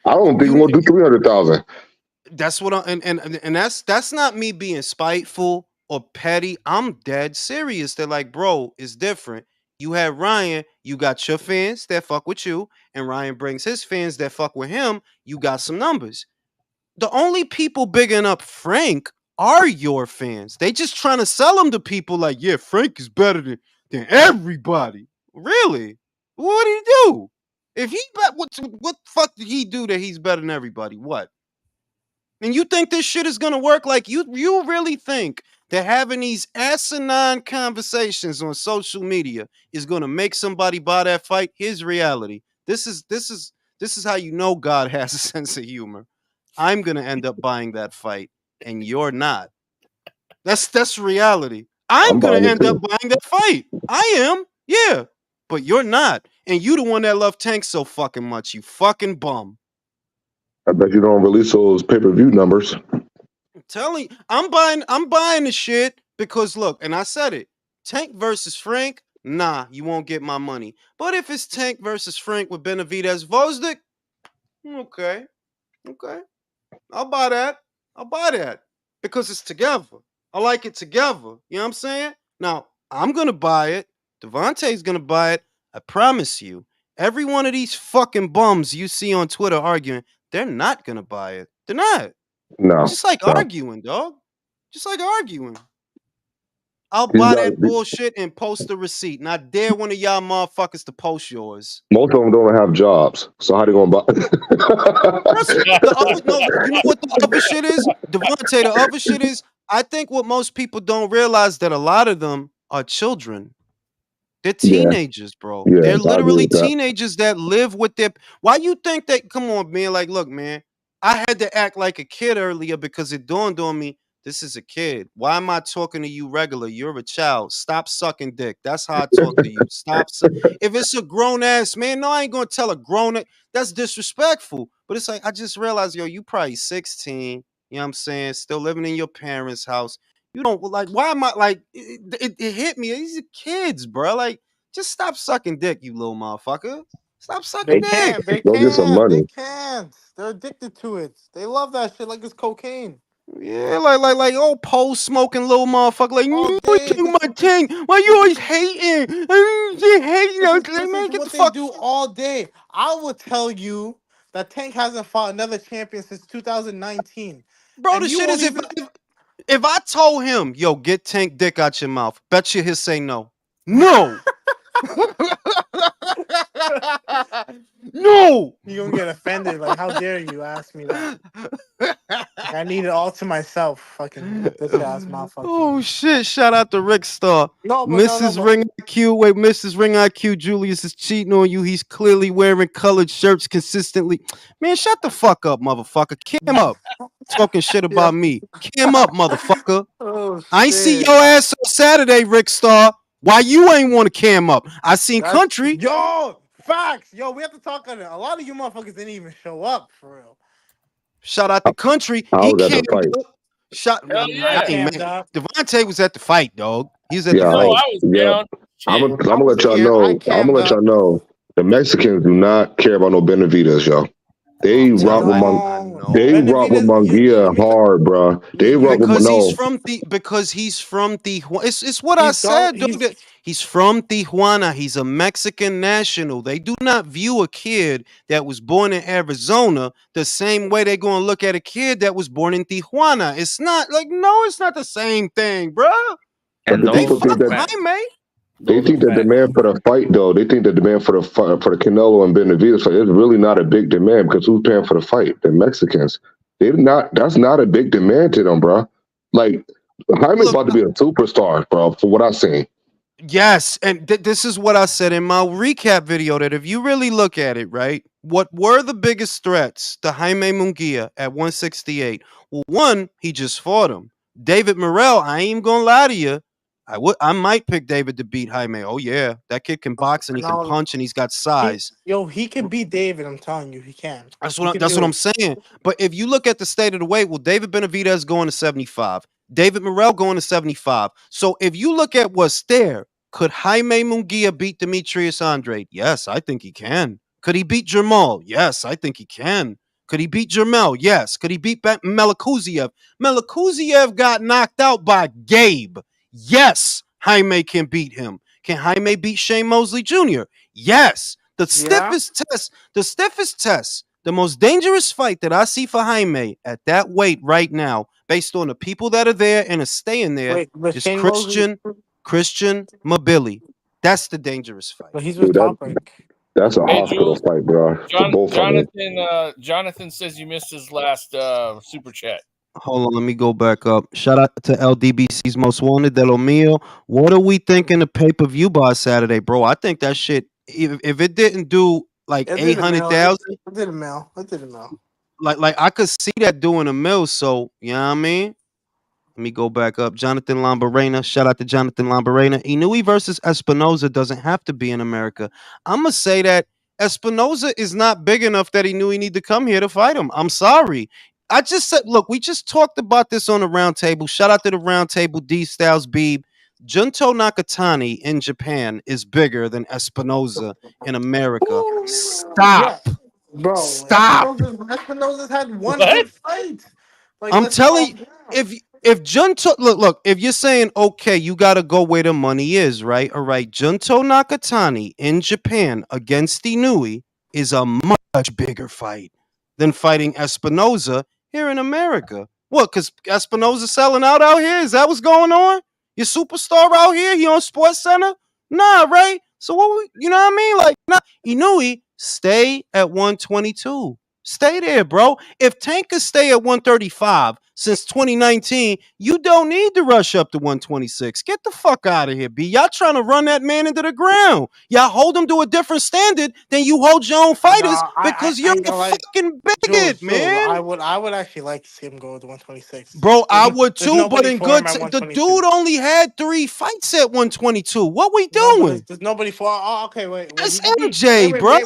I don't think You we'll do 300,000. That's what and that's not me being spiteful or petty. I'm dead serious. They're like, bro, it's different. You have Ryan, you got your fans that fuck with you, and Ryan brings his fans that fuck with him. You got some numbers. The only people bigging up Frank are your fans. They just trying to sell him to people like, yeah, Frank is better than everybody. Really? What did he do? If he what the fuck did he do that he's better than everybody? What? And you think this shit is gonna work? Like you really think that having these asinine conversations on social media is gonna make somebody buy that fight? Here's reality. This is how you know God has a sense of humor. I'm gonna end up buying that fight, and you're not. That's reality. I'm I'm gonna buying it end up too. buying that fight. I am, yeah, but you're not, and you the one that love Tank so fucking much. You fucking bum. I bet you don't release those pay-per-view numbers. Telling I'm buying the shit because look, and I said it. Tank versus Frank, nah, you won't get my money. But if it's Tank versus Frank with Benavidez Gvozdyk, okay, okay. I'll buy that. I'll buy that. Because it's together. I like it together. You know what I'm saying? Now, I'm gonna buy it. Devontae's gonna buy it. I promise you. Every one of these fucking bums you see on Twitter arguing, they're not gonna buy it. They're not. No, Just like no. arguing, dog. Just like arguing. I'll These buy guys, that bullshit and post the receipt. And I dare one of y'all motherfuckers to post yours. most of them don't have jobs. So how they gonna buy? That's the other no, you know what the other shit is? Devontae, the other shit is, I think what most people don't realize that a lot of them are children. They're Yeah, teenagers, bro. yeah, They're I agree literally with that. teenagers that live with their. Why you think that? Come on, man. Like, look, man. I had to act like a kid earlier because it dawned on me. This is a kid. Why am I talking to you regular? You're a child. Stop sucking dick. That's how I talk to you. If it's a grown ass man, no, I ain't gonna tell a grown. That's disrespectful. But it's like I just realized, yo, you probably 16. You know what I'm saying? Still living in your parents' house. You don't like. Why am I like? It hit me. These are kids, bro. Like, just stop sucking dick, you little motherfucker. Stop sucking They dick. can't. They Go get some can't. They money. can't. They're addicted to it. They love that shit like it's cocaine. Yeah, like old pole smoking little motherfucker. Like, All you always day. talking about Tank. Why you always hating? You hating us. This is Man, get the what they fuck. do all day. I will tell you that Tank hasn't fought another champion since 2019. Bro, And the you shit won't is even. if I told him, yo, get Tank dick out your mouth, bet you he'll say no. No. No. You're gonna get offended. Like, how dare you ask me that? Like, I need it all to myself. Fucking bitch ass motherfucker. Oh shit! Shout out to Rick Star. No, but no, no, Mrs. but Ring IQ, wait, Mrs. Ring IQ, Julius is cheating on you. He's clearly wearing colored shirts consistently. Man, shut the fuck up, motherfucker. Cam up. Talking shit yeah. about me. Cam up, motherfucker. Oh I ain't see your shit. ass on Saturday, Rick Star. Why you ain't want to cam up? I seen That's Country. yo facts. Yo, we have to talk on it. A lot of you motherfuckers didn't even show up for real. Shout out to Country. I He was at the cammed fight. up. Shot. Hell I I yeah. ain't cammed man. up. Devontae was at the fight, dog. He was at You the Yeah, know fight. I was yeah. down. I'm Shit. gonna I let was y'all here. I know. I'm gonna cammed let y'all up. know. The Mexicans do not care about no Benavidez, yo. They rock with I know. Munguia hard, bro. They rock with because he's from Tijuana. It's what I He's said. he's, He's from Tijuana. He's a Mexican national. They do not view a kid that was born in Arizona the same way they're going to look at a kid that was born in Tijuana. It's not like, no, it's not the same thing, bro. And the people think that Jaime. They think the demand for the fight, though. They think the demand for the Canelo and Benavidez fight is really not a big demand because who's paying for the fight? The Mexicans. They're not. That's not a big demand to them, bro. Like Jaime's about to be a superstar, bro. From what I've seen. Yes, and this is what I said in my recap video, that if you really look at it, right, what were the biggest threats to Jaime Munguia at 168? Well, one, he just fought him. David Morrell, I ain't even gonna lie to you. I might pick David to beat Jaime. Oh yeah, that kid can box and he can punch and he's got size. He can beat David. I'm telling you, he can. That's what I'm saying. But if you look at the state of the weight, well, David Benavidez going to 75. David Morrell going to 75. So if you look at what's there, could Jaime Munguia beat Demetrius Andrade? Yes, I think he can. Could he beat Jamal? Yes, I think he can. Could he beat Jermel? Yes. Could he beat Melikuziev? Melikuziev got knocked out by Gabe. Yes, Jaime can beat him. Can Jaime beat Shane Mosley Jr.? Yes. The stiffest test, the most dangerous fight that I see for Jaime at that weight right now, based on the people that are there and are staying there, is Christian Mabili. That's the dangerous fight. But he's with Top Rank. That's a hospital fight, bro. Jonathan says you missed his last super chat. Hold on, let me go back up. Shout out to LDBC's Most Wanted, De Lo Mio. What are we thinking of pay-per-view by Saturday, bro? I think that shit, if it didn't do like 800,000, it did a mil. Like I could see that doing a mil. So you know what I mean. Let me go back up. Jonathan Lambarena. Shout out to Jonathan Lambarena. Inoue versus Espinoza doesn't have to be in America. I'm gonna say that Espinoza is not big enough that Inoue need to come here to fight him. I'm sorry. I just said, look, we just talked about this on the round table. Shout out to the round table, D Styles Beeb. Junto Nakatani in Japan is bigger than Espinoza in America. Stop. Yeah. Bro, stop. Espinoza's had one good fight. Like, I'm telling you, if Junto, look, if you're saying, okay, you got to go where the money is, right? All right, Junto Nakatani in Japan against Inoue is a much bigger fight than fighting Espinoza here in America. What, because Espinoza selling out here? Is that what's going on? Your superstar out here? He on Sports Center? Nah, right? So you know what I mean? Like, nah, Inoue, stay at 122. Stay there, bro. If Tank could stay at 135 since 2019, you don't need to rush up to 126. Get the fuck out of here, B. Y'all trying to run that man into the ground. Y'all hold him to a different standard than you hold your own fighters because you're a fucking bigot, man. I would actually like to see him go to 126. Bro, I would too, but in good the dude only had 3 fights at 122. What we doing? There's nobody for. Oh, okay, wait. It's MJ, bro.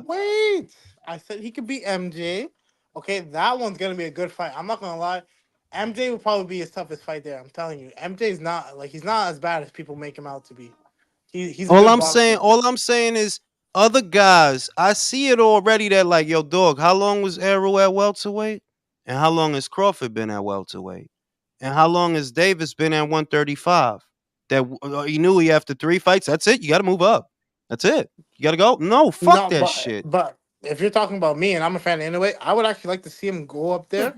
Wait. I said he could beat MJ. Okay, that one's gonna be a good fight. I'm not gonna lie. MJ will probably be his toughest fight there. I'm telling you. MJ's not he's not as bad as people make him out to be. He's all I'm saying is other guys, I see it already that like, yo, dog, how long was Arrow at welterweight? And how long has Crawford been at welterweight? And how long has Davis been at 135? That Inoue after 3 fights, that's it. You got to move up. That's it. You got to go. No, fuck that shit. But if you're talking about me and I'm a fan of Inoue, I would actually like to see him go up there.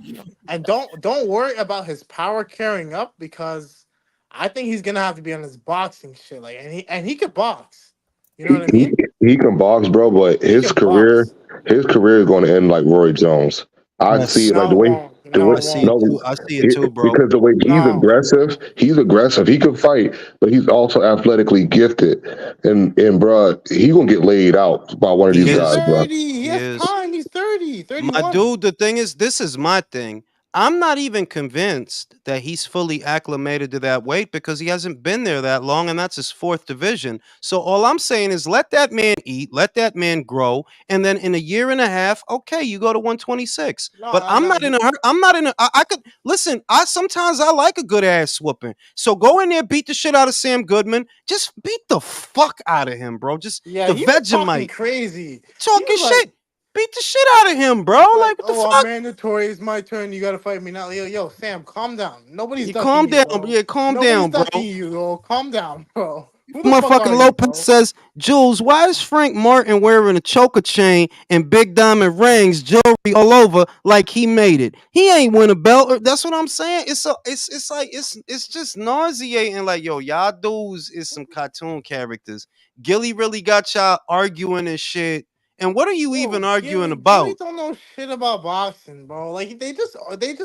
And don't worry about his power carrying up because I think he's gonna have to be on his boxing shit. Like and he could box. You know what I mean? He can box, bro, but his career is going to end like Roy Jones. I see it like the way I see it too, bro. Because the way he's aggressive. He can fight, but he's also athletically gifted. And bro, he gonna get laid out by one of these guys, bro. He's 30, 31. My dude, the thing is, this is my thing. I'm not even convinced that he's fully acclimated to that weight because he hasn't been there that long, and that's his fourth division. So all I'm saying is let that man eat, let that man grow, and then in a year and a half, okay, you go to 126. No, But no, I'm no. not in a hurry. I'm not in a. I could listen. Sometimes I like a good ass whooping. So go in there, beat the shit out of Sam Goodman. Just beat the fuck out of him, bro. Just Yeah, the he was talking Vegemite crazy. He talking was like, shit. Beat the shit out of him, bro. like, Like what the oh, I'm fuck? mandatory. It's my turn. You gotta fight me now. Yo, Sam, calm down. Nobody's You ducking calm you, down, bro. yeah, calm Nobody's down, ducking bro. you, bro. Calm down, bro. Who the fuck Motherfucking are you, Lopez bro? says, Jules, why is Frank Martin wearing a choker chain and big diamond rings, jewelry all over like he made it? He ain't win a belt. That's what I'm saying. It's like it's just nauseating. Like, yo, y'all dudes is some cartoon characters. Gilly really got y'all arguing and shit. And what are you even Yo, arguing Gilly about? don't know shit about boxing, bro. Like they just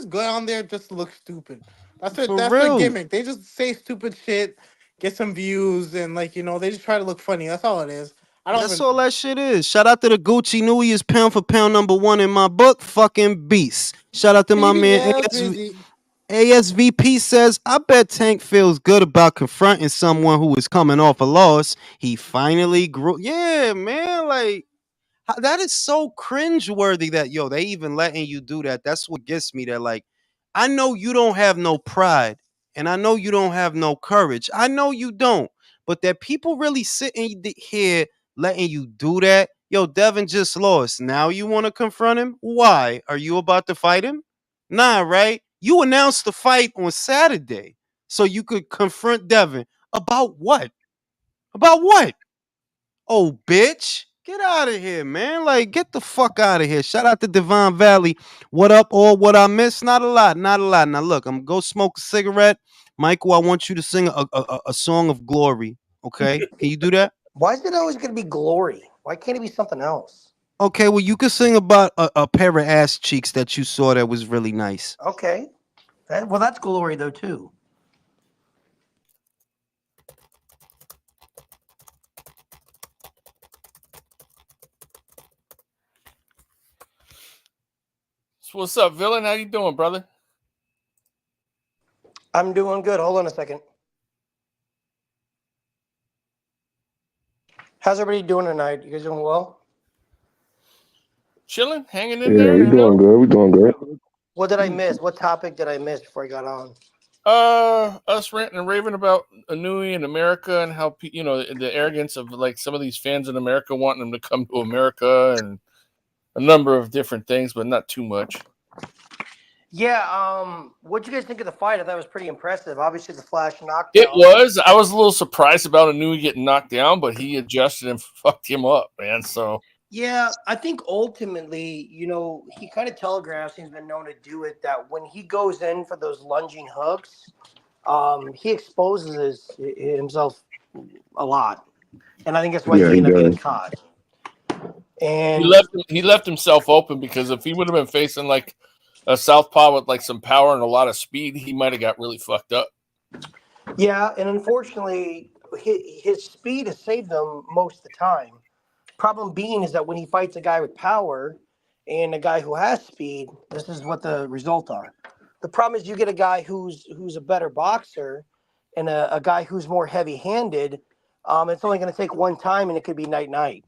go on there just to look stupid. For That's their real. gimmick. They just say stupid shit, get some views, and they just try to look funny. That's all it is. I don't That's even. all that shit is. Shout out to the Gucci Inoue is pound for pound #1 in my book. Fucking beast. Shout out to my Busy, man yeah, busy. ASVP says, I bet Tank feels good about confronting someone who is coming off a loss. He finally grew. Yeah, man. Like, that is so cringeworthy that, yo, they even letting you do that. That's what gets me. That, like, I know you don't have no pride and I know you don't have no courage. I know you don't. But that people really sitting here letting you do that. Yo, Devin just lost. Now you want to confront him? Why? Are you about to fight him? Nah, right? You announced the fight on Saturday so you could confront Devin. About what? About what? Oh, bitch. Get out of here, man. Like, get the fuck out of here. Shout out to Divine Valley. What up, or what I missed? Not a lot. Not a lot. Now, look, I'm going to go smoke a cigarette. Michael, I want you to sing a song of glory. Okay? Can you do that? Why is it always going to be glory? Why can't it be something else? Okay, well, you could sing about a pair of ass cheeks that you saw that was really nice. Okay. Well, that's glory, though, too. So what's up, villain? How you doing, brother? I'm doing good. Hold on a second. How's everybody doing tonight? You guys doing well? Chilling, hanging in Yeah, there, we you know. doing good. We doing good. What did I miss? What topic did I miss before I got on? Us ranting and raving about Inoue and America and how the arrogance of like some of these fans in America wanting them to come to America and a number of different things, but not too much. Yeah, what'd you guys think of the fight? I thought it was pretty impressive. Obviously, the flash knockdown. It was. I was a little surprised about Inoue getting knocked down, but he adjusted and fucked him up, man. So yeah, I think ultimately, he kind of telegraphs, he's been known to do it, that when he goes in for those lunging hooks, he exposes himself a lot. And I think that's why Yeah, he he ended up getting does. caught. he And left himself open because if he would have been facing like a southpaw with like some power and a lot of speed, he might have got really fucked up. yeah, and unfortunately, his speed has saved him most of the time. Problem being is that when he fights a guy with power and a guy who has speed, this is what the results are. The problem is you get a guy who's a better boxer and a guy who's more heavy-handed. It's only going to take one time, and it could be night.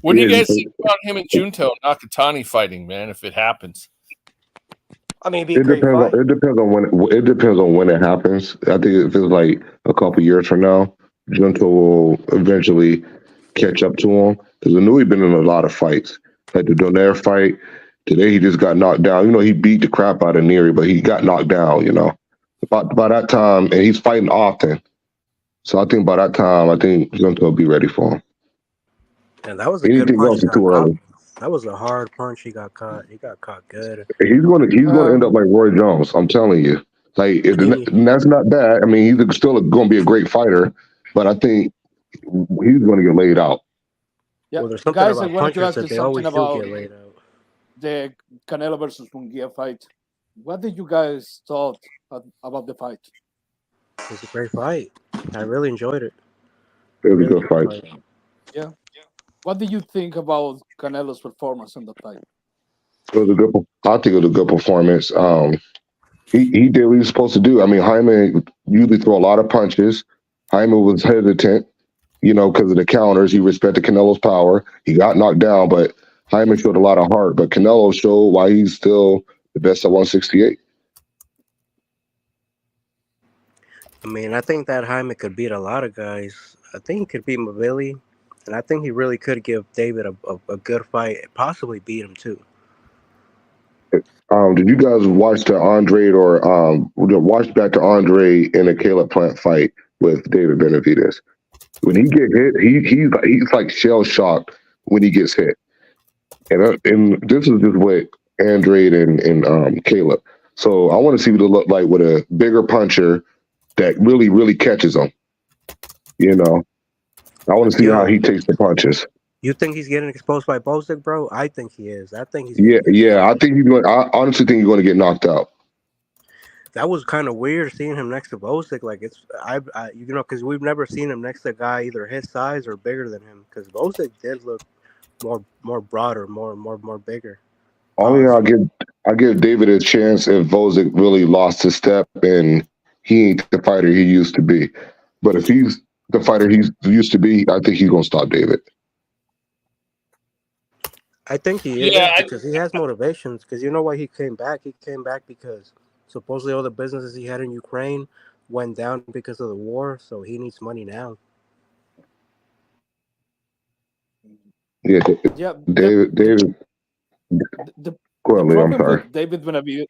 What do you Yeah, guys think about him and Junto Nakatani fighting, man? If it happens, I mean, it'd be a great fight. It depends on when it happens. I think if it's like a couple years from now, Junto will eventually catch up to him because I knew he'd been in a lot of fights. Like the Donaire fight today, he just got knocked down. He beat the crap out of Neary, but he got knocked down. By that time, and he's fighting often. So I think by that time, I think Junto will be ready for him. And that was a good Anything punch else he is got too caught. early. That was a hard punch he got caught. He got caught good. He's gonna end up like Roy Jones. I'm telling you. Like and that's not bad. I mean, he's still going to be a great fighter, but I think he's going to get laid out. Yeah, Well, there's something guys, I about wanted to punchers ask you that they something always do about get laid out. the Canelo versus Munguia fight. What did you guys thought about the fight? It was a great fight. I really enjoyed it. It was a Really good fight. Yeah. What do you think about Canelo's performance in the fight? It was a good. I think it was a good performance. He did what he was supposed to do. I mean, Hyman usually throw a lot of punches. Hyman was hesitant, because of the counters. He respected Canelo's power. He got knocked down, but Hyman showed a lot of heart. But Canelo showed why he's still the best at 168. I mean, I think that Jaime could beat a lot of guys. I think he could beat Mavili, and I think he really could give David a good fight, possibly beat him too. Did you guys watch the Andre or watch back to Andre in a Caleb Plant fight with David Benavidez? When he get hit, he's like shell shocked when he gets hit, and this is just what Andre and Caleb. So I want to see what it look like with a bigger puncher that really catches him. I want to see how he takes the punches. You think he's getting exposed by Gvozdyk, bro? I think he is. I think he's. Yeah. I think I honestly think he's going to get knocked out. That was kind of weird seeing him next to Gvozdyk. Like because we've never seen him next to a guy either his size or bigger than him. Because Gvozdyk did look more broader, more bigger. I give David a chance if Gvozdyk really lost his step and he ain't the fighter he used to be. But if he's the fighter he used to be, I think he's going to stop David. I think he is because he has motivations. Because you know why he came back? He came back because supposedly all the businesses he had in Ukraine went down because of the war. So he needs money now. Yeah, David. The Go ahead, Leo, I'm problem sorry. with David Benavidez.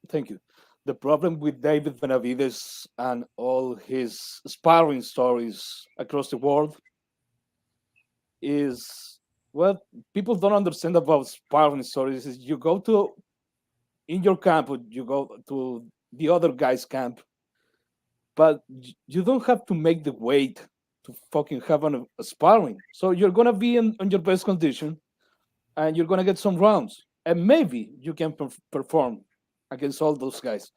Thank you. The problem with David Benavidez and all his sparring stories across the world is, well, people don't understand about sparring stories. Is you go to in your camp, or you go to the other guy's camp, but you don't have to make the weight to fucking have a sparring. So you're gonna be on your best condition, and you're gonna get some rounds, and maybe you can perform against all those guys.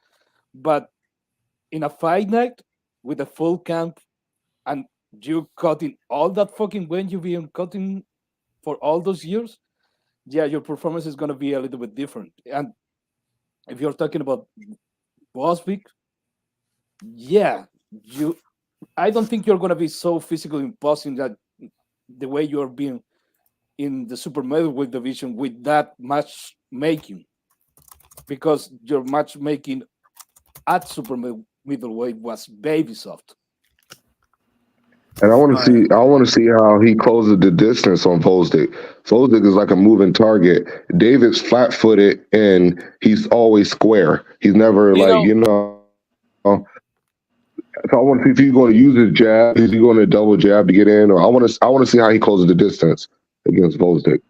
But in a fight night with a full camp, and you cutting all that fucking weight you've been cutting for all those years, yeah, your performance is gonna be a little bit different. And if you're talking about Gvozdyk, yeah, I don't think you're gonna be so physically imposing that the way you're being in the super middleweight division with that matchmaking, because your matchmaking at super middleweight was baby soft. And I want to see how he closes the distance on Gvozdyk. Gvozdyk is like a moving target. David's flat-footed and he's always square. He's never So I want to see if he's going to use his jab. Is he going to double jab to get in? Or I want to see how he closes the distance against Gvozdyk.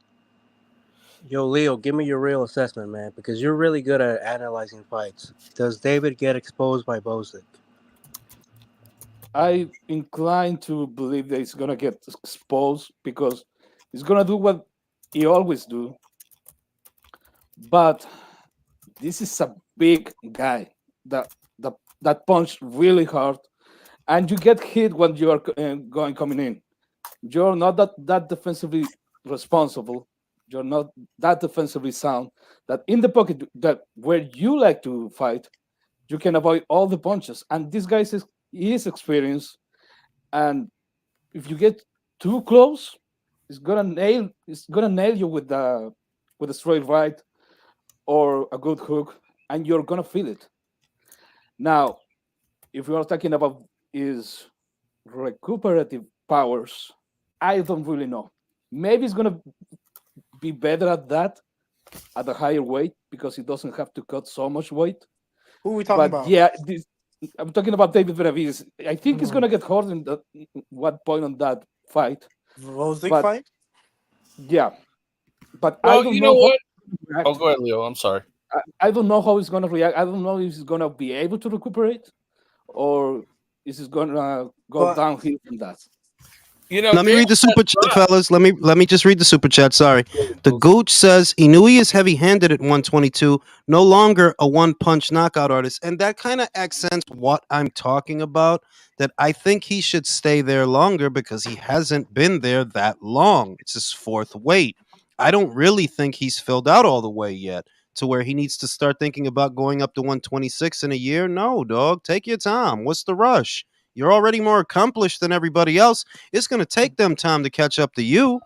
Yo, Leo, give me your real assessment, man, because you're really good at analyzing fights. Does David get exposed by Gvozdyk? I incline to believe that he's gonna get exposed because he's gonna do what he always do. But this is a big guy that punch really hard, and you get hit when you are coming in. You're not that defensively responsible. You're not that defensively sound. That in the pocket, that where you like to fight, you can avoid all the punches. And this guy is experienced, and if you get too close, it's gonna nail you with a straight right or a good hook, and you're gonna feel it. Now, if we are talking about his recuperative powers, I don't really know. Maybe he's gonna be better at that at a higher weight because he doesn't have to cut so much weight. Who are we talking about? Yeah, I'm talking about David Benavidez. I think he's gonna get hurt in what point on that fight. Gvozdyk fight? Yeah, but well, I don't you know what? Oh, go ahead, Leo. I'm sorry. I don't know how he's gonna react. I don't know if he's gonna be able to recuperate, or is he gonna go downhill from that. Let me read the super chat, fellas. Let me just read the super chat. Sorry. The Gooch says Inoue is heavy-handed at 122, no longer a one-punch knockout artist, and that kind of accents what I'm talking about. That I think he should stay there longer because he hasn't been there that long. It's his fourth weight. I don't really think he's filled out all the way yet to where he needs to start thinking about going up to 126 in a year. No, dog, take your time. What's the rush? You're already more accomplished than everybody else. It's going to take them time to catch up to you.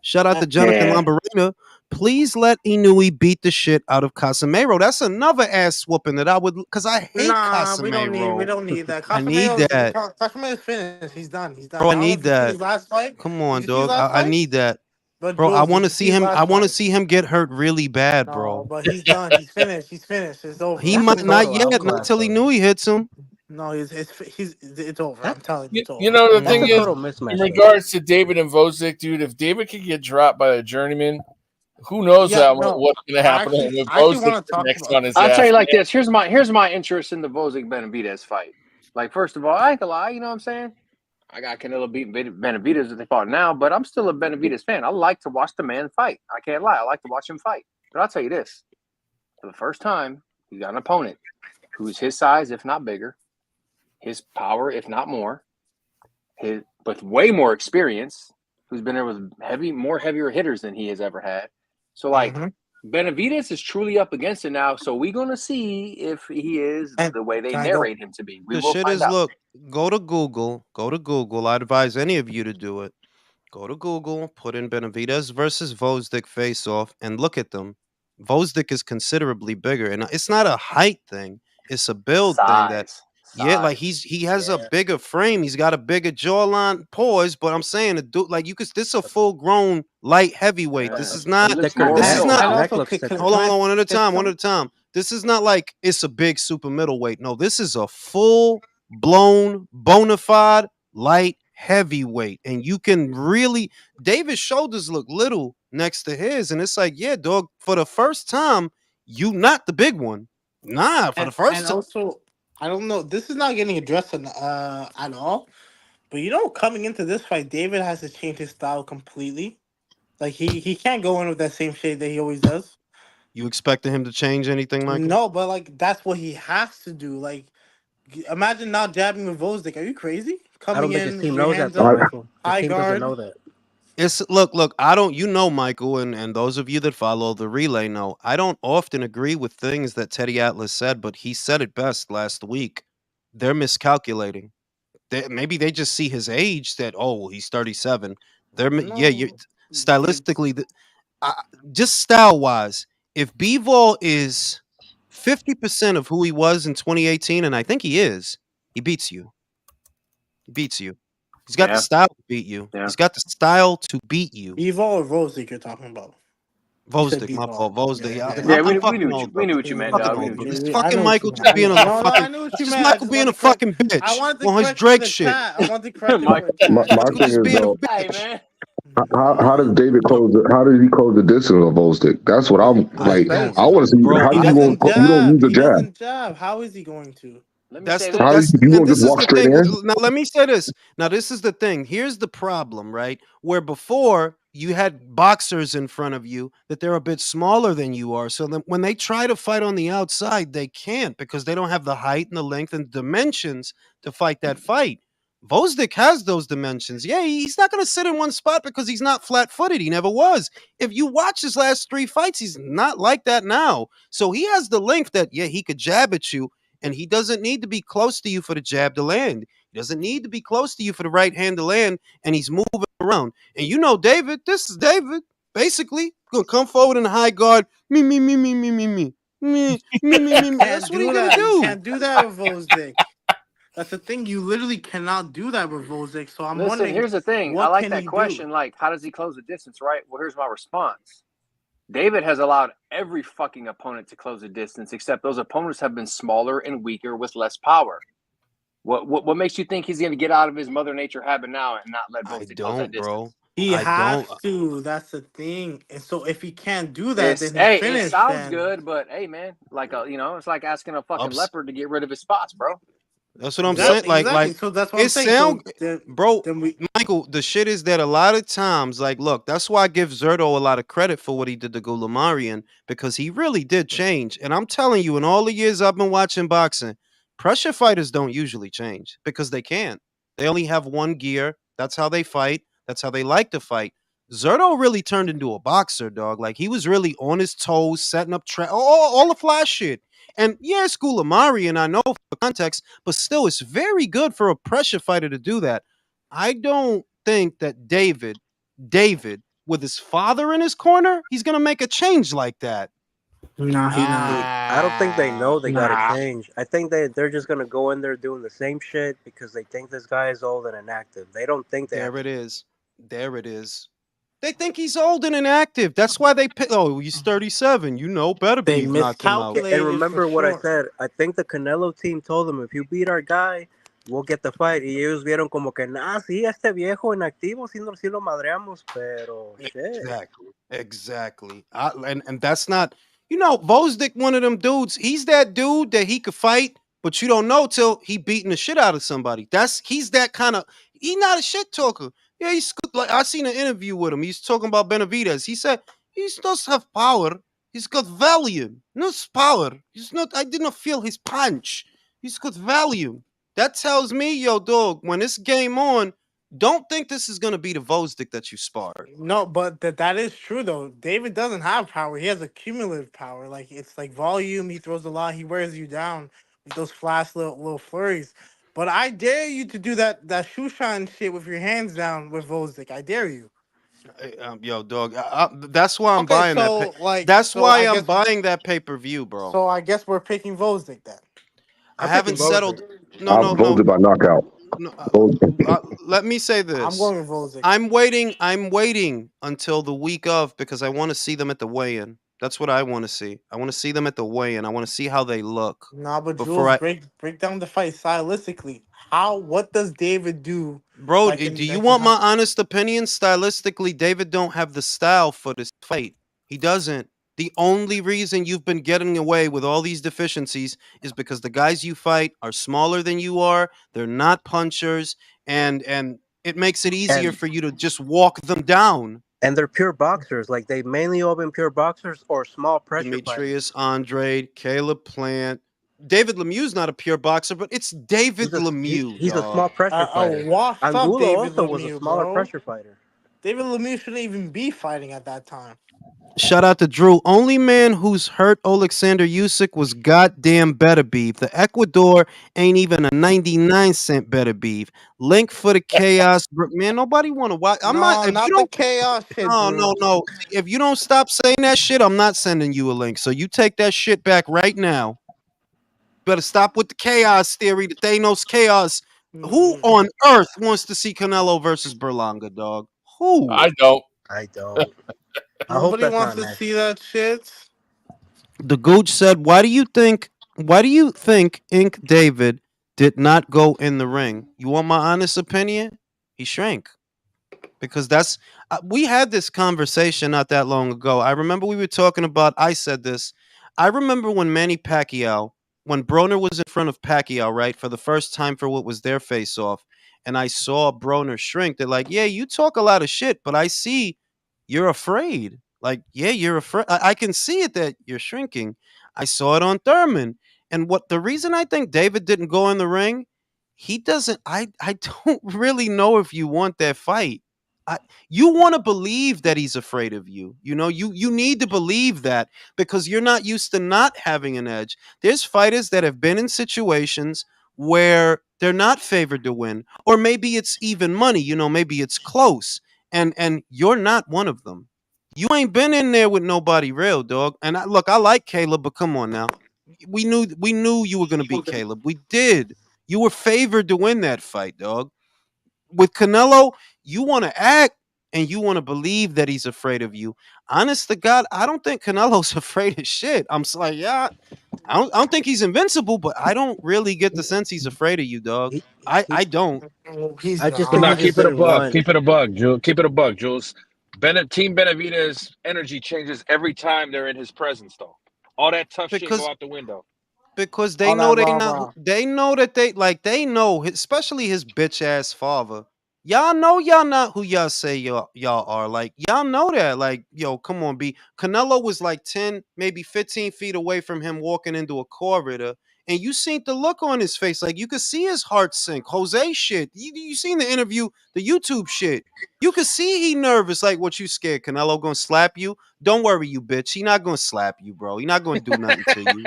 Shout out to Jonathan Yeah. Lambarena. Please let Inoue beat the shit out of Casemiro. That's another ass whooping that I would, because I hate Nah, Casemiro. we don't need that. I need that. Casemero's finished. He's done. Bro, I I don't know need if you seen that. his last fight. Come on, Did you see his dog. last I fight? need that. But Bro, I Jules, want did to you see see his him. I last want to fight? see him get hurt really bad, No, bro. but he's done. He's finished. He's finished. It's over. He That's might a not total yet, not outclass, till though. Inoue hits him. No, it's over. That- I'm telling you, it's over. You know, the That's thing a is, total mismatch. in though. regards to David and Gvozdyk, dude, if David could get dropped by a journeyman, who knows Yeah, no. what's going to happen to him if I actually Gvozdyk want to talk next about. on his I'll tell ass. you like this. Here's my interest in the Gvozdyk Benavidez fight. Like, first of all, I ain't gonna lie. You know what I'm saying? I got Canelo beating Benavidez if they fought now, but I'm still a Benavidez fan. I like to watch the man fight. I can't lie. I like to watch him fight. But I'll tell you this: for the first time, he got an opponent who's his size, if not bigger, his power, if not more, with way more experience, who's been there with heavier hitters than he has ever had. So, like, Benavidez is truly up against it now. So we're gonna see if he is the way they narrate him to be. We The will shit find is, out. look, go to Google. I advise any of you to do it. Go to Google, put in Benavidez versus Gvozdyk face off, and look at them. Gvozdyk is considerably bigger, and it's not a height thing; it's a build thing. That like he has a bigger frame, he's got a bigger jawline, pause. But I'm saying, a dude like this is a full grown light heavyweight. This is not. looks This more is built. not. And neck also, looks thicker. Hold on, one at a time. One at a time. This is not like it's a big super middleweight. No, this is a full blown bona fide light heavyweight, and you can really. David's shoulders look little next to his, and it's like, yeah, dog. For the first time, you not the big one. Nah, for the first and time. also, I don't know. This is not getting addressed at all. But coming into this fight, David has to change his style completely. Like he can't go in with that same shade that he always does. You expected him to change anything, Michael? No, but like that's what he has to do. Like, imagine not jabbing with Gvozdyk. Are you crazy? I Coming don't think in his with team your knows that, hands though, up, Michael. His high team doesn't guard. know that. It's look, I don't, Michael, and those of you that follow the relay know, I don't often agree with things that Teddy Atlas said, but he said it best last week. They're miscalculating. Maybe they just see his age that, oh, he's 37. You're No, stylistically, just style wise, if Bivol is 50% of who he was in 2018, and I think he is, he beats you. He beats you. He's got the style to beat you. Yeah. He's got the style to beat you. Evo or Gvozdyk you're talking about? Gvozdyk, my fault. Gvozdyk. Yeah, we fucking knew old, we knew bro. what you meant, Fucking dog. We old, knew bro. what you This meant. fucking I Michael know just being a No, I fucking. knew what This you is meant. Michael being a fucking bitch I wanted to on his correct Drake the shit. chat. I wanted to correct Michael- the chat. My Michael thing just is, being a though, Hey, bitch. man. how does David close? How does he close the distance of Gvozdyk? That's what I'm I like. don't, I want to see. bro. How He does he going? doesn't You don't jab. use the He jab. doesn't jab. How is he going to? Let me That's say the this. How that's you and gonna this just is walk the straight thing. in? Now let me say this. Now this is the thing. Here's the problem, right? Where before you had boxers in front of you that they're a bit smaller than you are. So then when they try to fight on the outside, they can't because they don't have the height and the length and dimensions to fight that fight. Gvozdyk has those dimensions. Yeah, he's not going to sit in one spot because he's not flat-footed. He never was. If you watch his last 3 fights, he's not like that now. So he has the length that, yeah, he could jab at you, and he doesn't need to be close to you for the jab to land. He doesn't need to be close to you for the right hand to land, and he's moving around. And David, this is David, basically, going to come forward in the high guard, me, me, me, me, me, me, me, me, me, me, me. That's what he's going to You do. can't do that with Gvozdyk. That's the thing. You literally cannot do that with Gvozdyk. So I'm Listen, wondering. here's the thing. I What like can that he question. do? Like, how does he close the distance, right? Well, here's my response. David has allowed every fucking opponent to close the distance, except those opponents have been smaller and weaker with less power. What makes you think he's going to get out of his Mother Nature habit now and not let Gvozdyk close that distance? Bro. He I has don't. to. That's the thing. And so if he can't do that, then he's It finished. sounds good, but hey, man, like it's like asking a fucking leopard to get rid of his spots, bro. That's what I'm saying. Like, so that's what I'm it saying. sound, So bro. then Michael, the shit is that a lot of times, like, look, that's why I give Zerto a lot of credit for what he did to Gulamarian because he really did change. And I'm telling you, in all the years I've been watching boxing, pressure fighters don't usually change because they can't. They only have one gear. That's how they fight. That's how they like to fight. Zerto really turned into a boxer, dog. Like he was really on his toes, setting up all the flash shit. And yeah, School of Mari, and I know for context, but still, it's very good for a pressure fighter to do that. I don't think that David, with his father in his corner, he's gonna make a change like that. Nah, he not. I don't think they know they gotta Nah. change. I think they're just gonna go in there doing the same shit because they think this guy is old and inactive. They don't think they have There to. it is. There it is. They think he's old and inactive. That's why they pick. Oh, he's 37. You know, better They beef knocked him out. And miscalculated for remember what I sure. said. I think the Canelo team told them if you beat our guy, we'll get the fight. Y ellos vieron como que, nah, sí, este viejo inactivo, sí lo madreamos, pero shit. Exactly. And that's not, Gvozdyk, one of them dudes. He's that dude that he could fight, but you don't know till he beating the shit out of somebody. He's that kind of. He's not a shit talker. Yeah, he's good. Like I seen an interview with him. He's talking about Benavidez. He said he does have power. He's got value, not power. He's not. I didn't feel his punch. He's got value. That tells me, yo, dog, when this game on, don't think this is gonna be the Gvozdyk that you sparred. No, but that is true though. David doesn't have power. He has a cumulative power. Like it's like volume. He throws a lot. He wears you down with those flash little flurries. But I dare you to do that shoe shine shit with your hands down with Gvozdyk. I dare you. Yo, dog. That's why I'm Okay, buying that. so like, That's so why I I'm guess, buying that pay-per-view, bro. so I guess we're picking Gvozdyk then. I I'm haven't picking settled. Gvozdyk. No, no, no. Voted by knockout. No, Voted. let me say I'm this. going with Gvozdyk. I'm waiting. I'm waiting until the week of because I want to see them at the weigh-in. That's what I want to see. I want to see them at the weigh-in. I want to see how they look Nah, but before Jules, I. break down the fight stylistically. What does David do? Bro, Like do you that can want my help? honest opinion? Stylistically, David don't have the style for this fight. He doesn't. The only reason you've been getting away with all these deficiencies is because the guys you fight are smaller than you are. They're not punchers, and it makes it easier And for you to just walk them down. and they're pure boxers. Like they mainly all been pure boxers or small pressure fighters. Demetrius Andrade, Caleb Plant, David Lemieux's not a pure boxer, but it's David Lemieux, He's a dog. small pressure A fighter. washed up Angulo David also was a Lemieux, smaller bro. pressure fighter. David Lemieux shouldn't even be fighting at that time. Shout out to Drew. Only man who's hurt Alexander Usyk was goddamn Better Beef. The Ecuador ain't even a 99-cent Better Beef. Link for the chaos. Man, nobody want to watch. I'm not. No, If you not the don't. chaos shit, No, no, bro. no. If you don't stop saying that shit, I'm not sending you a link. So you take that shit back right now. Better stop with the chaos theory, the Thanos chaos. Who Mm, on earth wants to see Canelo versus Berlanga, dog? Who? I don't. I don't. I hope Nobody that's wants not to next. see that shit. The Gooch said, why do you think Ink David did not go in the ring? You want my honest opinion? He shrank. Because we had this conversation not that long ago. I remember we were talking about, I said this. I remember when Manny Pacquiao, when Broner was in front of Pacquiao, right, for the first time for what was their face off, and I saw Broner shrink. They're like, yeah, you talk a lot of shit, but I see you're afraid. Like, yeah, you're afraid. I can see it that you're shrinking. I saw it on Thurman. And the reason I think David didn't go in the ring, he doesn't, I don't really know if you want that fight. I, you want to believe that he's afraid of you. You need to believe that because you're not used to not having an edge. There's fighters that have been in situations where they're not favored to win, or maybe it's even money. Maybe it's close, and you're not one of them. You ain't been in there with nobody real, dog. And look, I like Caleb, but come on now. We knew you were gonna beat Caleb. We did. You were favored to win that fight, dog. With Canelo, you want to act and you want to believe that he's afraid of you. Honest to God, I don't think Canelo's afraid of shit. I'm like, yeah, I don't think he's invincible, but I don't really get the sense he's afraid of you, dog. He, I he, don't. He's I just But think he now not. just keep it a didn't bug. want. Keep it a bug, Jules. Keep it a bug, Jules. Team Benavidez energy changes every time they're in his presence, though. All that tough shit go Because out the window. they All know that they rah not rah. they know that they know, especially his bitch ass father. Y'all know y'all not who y'all say y'all are. Like, y'all know that. Like, yo, come on, B. Canelo was like 10, maybe 15 feet away from him walking into a corridor, and you seen the look on his face. Like, you could see his heart sink. Jose shit. You seen the interview, the YouTube shit. You could see he nervous. Like, what you scared? Canelo gonna slap you? Don't worry, you bitch. He not gonna slap you, bro. He not gonna do nothing to you.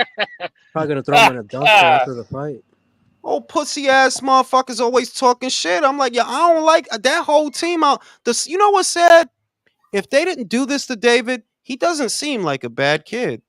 Probably gonna throw him in a dumpster after the fight. Oh, pussy ass motherfuckers always talking shit. I'm like, yeah, I don't like that whole team out. You know what's sad? If they didn't do this to David, he doesn't seem like a bad kid.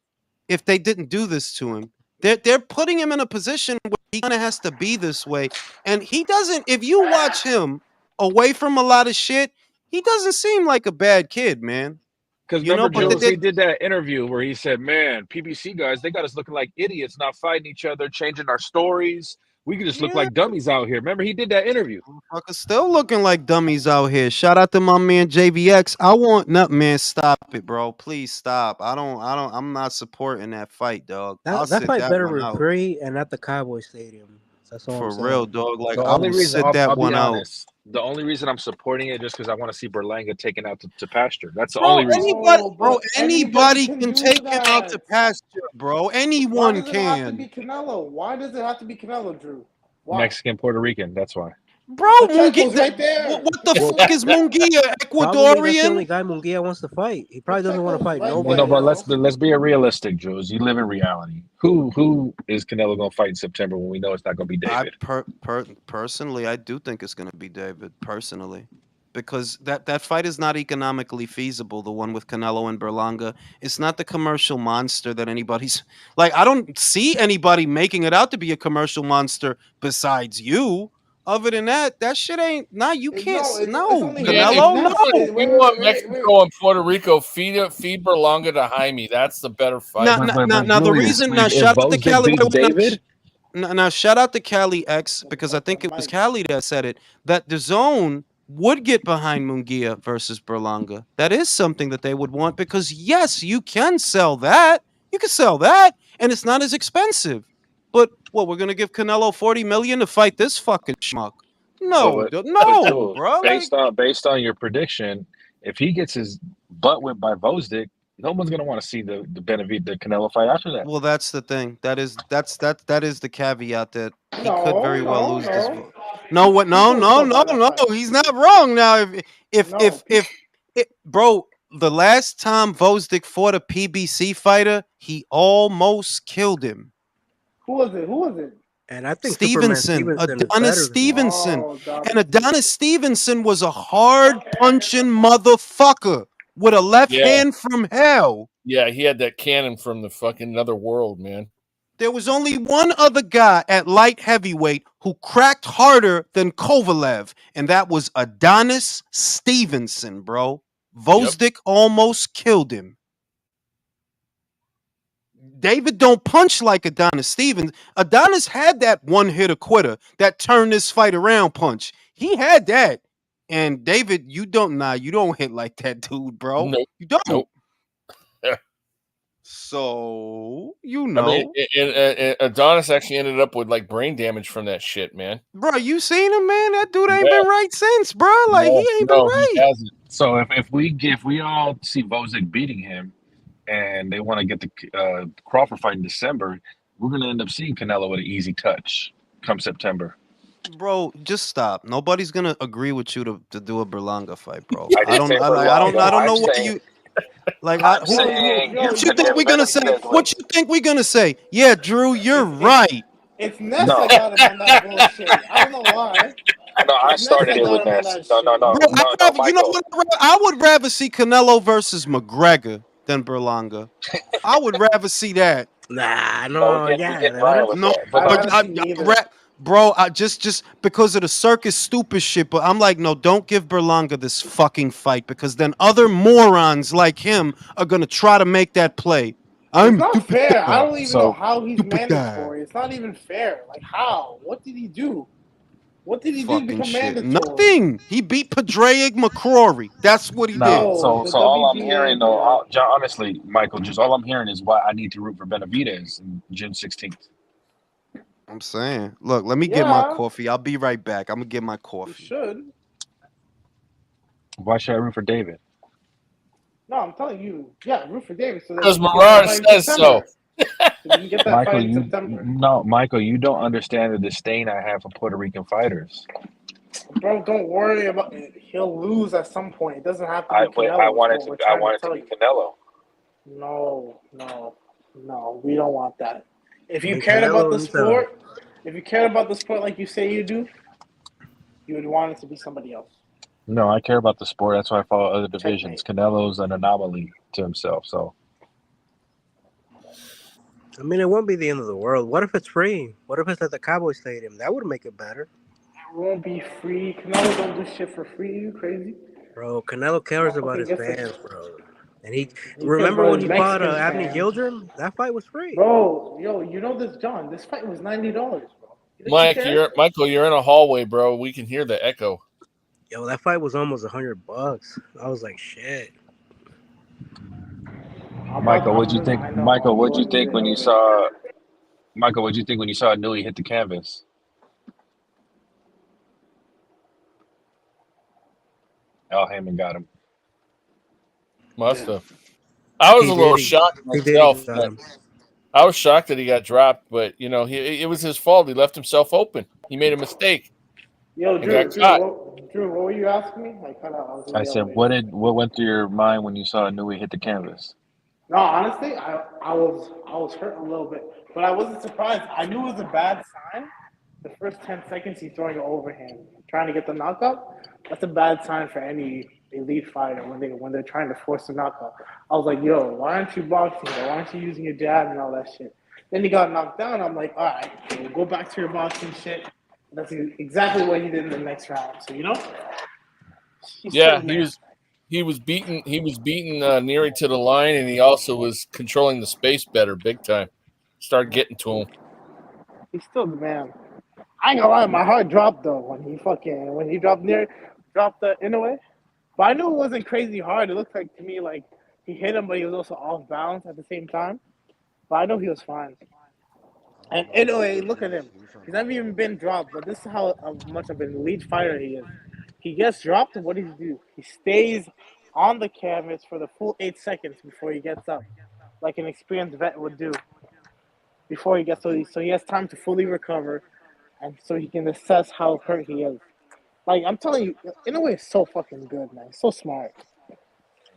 If they didn't do this to him, they're putting him in a position where he kind of has to be this way, and he doesn't. If you watch him away from a lot of shit, he doesn't seem like a bad kid, man. Because remember, Jules, he did that interview where he said, "Man, PBC guys, they got us looking like idiots, not fighting each other, changing our stories. We can just look like dummies out here." Remember, he did that interview. Motherfuckers still looking like dummies out here. Shout out to my man JVX. I want man, stop it, bro. Please stop. I'm not supporting that fight, dog. That fight better referee and at the Cowboy Stadium. That's all. For real, dog. Like, the I will sit that one out. The only reason I'm supporting it just because I want to see Berlanga taken out to pasture. That's the only reason. Anybody can take him out to pasture, bro. Anyone can. Why does it have to be Canelo? Why does it have to be Canelo, Drew? Why? Mexican, Puerto Rican. That's why. Bro, Munguia, right there. What the fuck is Munguia? Ecuadorian? That's the only guy Munguia wants to fight. He probably doesn't want to fight nobody. No, but let's be realistic, Jules. You live in reality. Who is Canelo going to fight in September when we know it's not going to be David? Personally, I do think it's going to be David. Personally, because that fight is not economically feasible. The one with Canelo and Berlanga, it's not the commercial monster that anybody's like. I don't see anybody making it out to be a commercial monster besides you. Other than that shit ain't. Nah, you can't. Canelo. No, we want Mexico and Puerto Rico feed Berlanga to Jaime. That's the better fight. Now the reason. Now shout out to Cali. Now shout out to Cali X, because I think it was Cali that said it, that the zone would get behind Munguia versus Berlanga. That is something that they would want, because yes, you can sell that. You can sell that, and it's not as expensive. But what, we're gonna give Canelo $40 million to fight this fucking schmuck? No, bro. Based on your prediction, if he gets his butt whipped by Gvozdyk, no one's gonna want to see the Canelo fight after that. Well, that's the thing. That is the caveat, that he could very well lose this. No, what? No. He's not wrong. Now, if bro, the last time Gvozdyk fought a PBC fighter, he almost killed him. Who was it? And I think Stevenson, Adonis Stevenson. And Adonis Stevenson was a hard punching motherfucker with a left hand from hell. Yeah, he had that cannon from the fucking another world, man. There was only one other guy at light heavyweight who cracked harder than Kovalev, and that was Adonis Stevenson, bro. Gvozdyk almost killed him. David don't punch like Adonis Stevens. Adonis had that one-hitter quitter, that turn this fight around punch. He had that. And David, you don't hit like that dude, bro. Nope. You don't. Nope. So, Adonis actually ended up with like brain damage from that shit, man. Bro, you seen him, man? That dude ain't been right since, bro. Like, he ain't been right. He hasn't. So if we all see Gvozdyk beating him, and they want to get the Crawford fight in December, we're going to end up seeing Canelo with an easy touch come September. Bro, just stop. Nobody's going to agree with you to do a Berlanga fight, bro. I don't know what you like. What you think we're going to say? What you think we're going to say? Yeah, Drew, you're right. It's Ness that got him on that bullshit. I don't know why. No, I started it with Ness. No, bro, Michael. You know what? I would rather see Canelo versus McGregor than Berlanga. I would rather see that. Bro, I just because of the circus stupid shit. But I'm like, no, don't give Berlanga this fucking fight, because then other morons like him are gonna try to make that play. It's not fair. I don't even know how he's mandatory. It's not even fair. Like, how? What did he do? What did he do to become mandatory? Nothing. He beat Padraig McCrory. That's what he did. So all I'm hearing, though, honestly, Michael, just all I'm hearing is why I need to root for Benavidez in June 16th. I'm saying, look, let me get my coffee. I'll be right back. I'm gonna get my coffee. You should. Why should I root for David? No, I'm telling you. Yeah, root for David. Because Mirage says so. So we can get that fight in September. Michael, you don't understand the disdain I have for Puerto Rican fighters. Bro, don't worry about it. He'll lose at some point. It doesn't have to be Canelo. I want it to be Canelo. No, we don't want that. If you mean, cared about the Canelo sport, like you say you do, you would want it to be somebody else. No, I care about the sport. That's why I follow other divisions. Canelo's an anomaly to himself. So, I mean, it won't be the end of the world. What if it's free? What if it's at the Cowboy Stadium? That would make it better. It won't be free. Canelo don't do shit for free. You crazy? Bro, Canelo cares about his fans, bro. And he remember when he fought Abney Gildrum? That fight was free. Bro, you know this, John. This fight was $90, bro. Michael, you're in a hallway, bro. We can hear the echo. Yo, that fight was almost $100. I was like, shit. Michael, what'd you think? Michael, what'd you think when you saw Inoue hit the canvas? Al Heyman got him. Must have. I was a little shocked myself. I was shocked that he got dropped, but it was his fault. He left himself open. He made a mistake. Yo, Drew, what were you asking me? I said, what went through your mind when you saw Inoue hit the canvas? No, honestly, I was hurt a little bit, but I wasn't surprised. I knew it was a bad sign. The first 10 seconds he's throwing an overhand, trying to get the knockout. That's a bad sign for any elite fighter when they're trying to force a knockout. I was like, yo, why aren't you boxing? Why aren't you using your jab and all that shit? Then he got knocked down. I'm like, all right, we'll go back to your boxing shit. That's exactly what he did in the next round. So he was beating Neary to the line, and he also was controlling the space better, big time. Started getting to him. He's still the man. I ain't gonna lie, my heart dropped though when he dropped the Inoue. But I knew it wasn't crazy hard. It looked like to me like he hit him, but he was also off balance at the same time. But I know he was fine. And Inoue, look at him. He's never even been dropped, but this is how much of an elite fighter he is. He gets dropped, and what does he do? He stays on the canvas for the full 8 seconds before he gets up, like an experienced vet would do. Before he gets so he has time to fully recover, and so he can assess how hurt he is. Like I'm telling you, Inoue is so fucking good, man. So smart.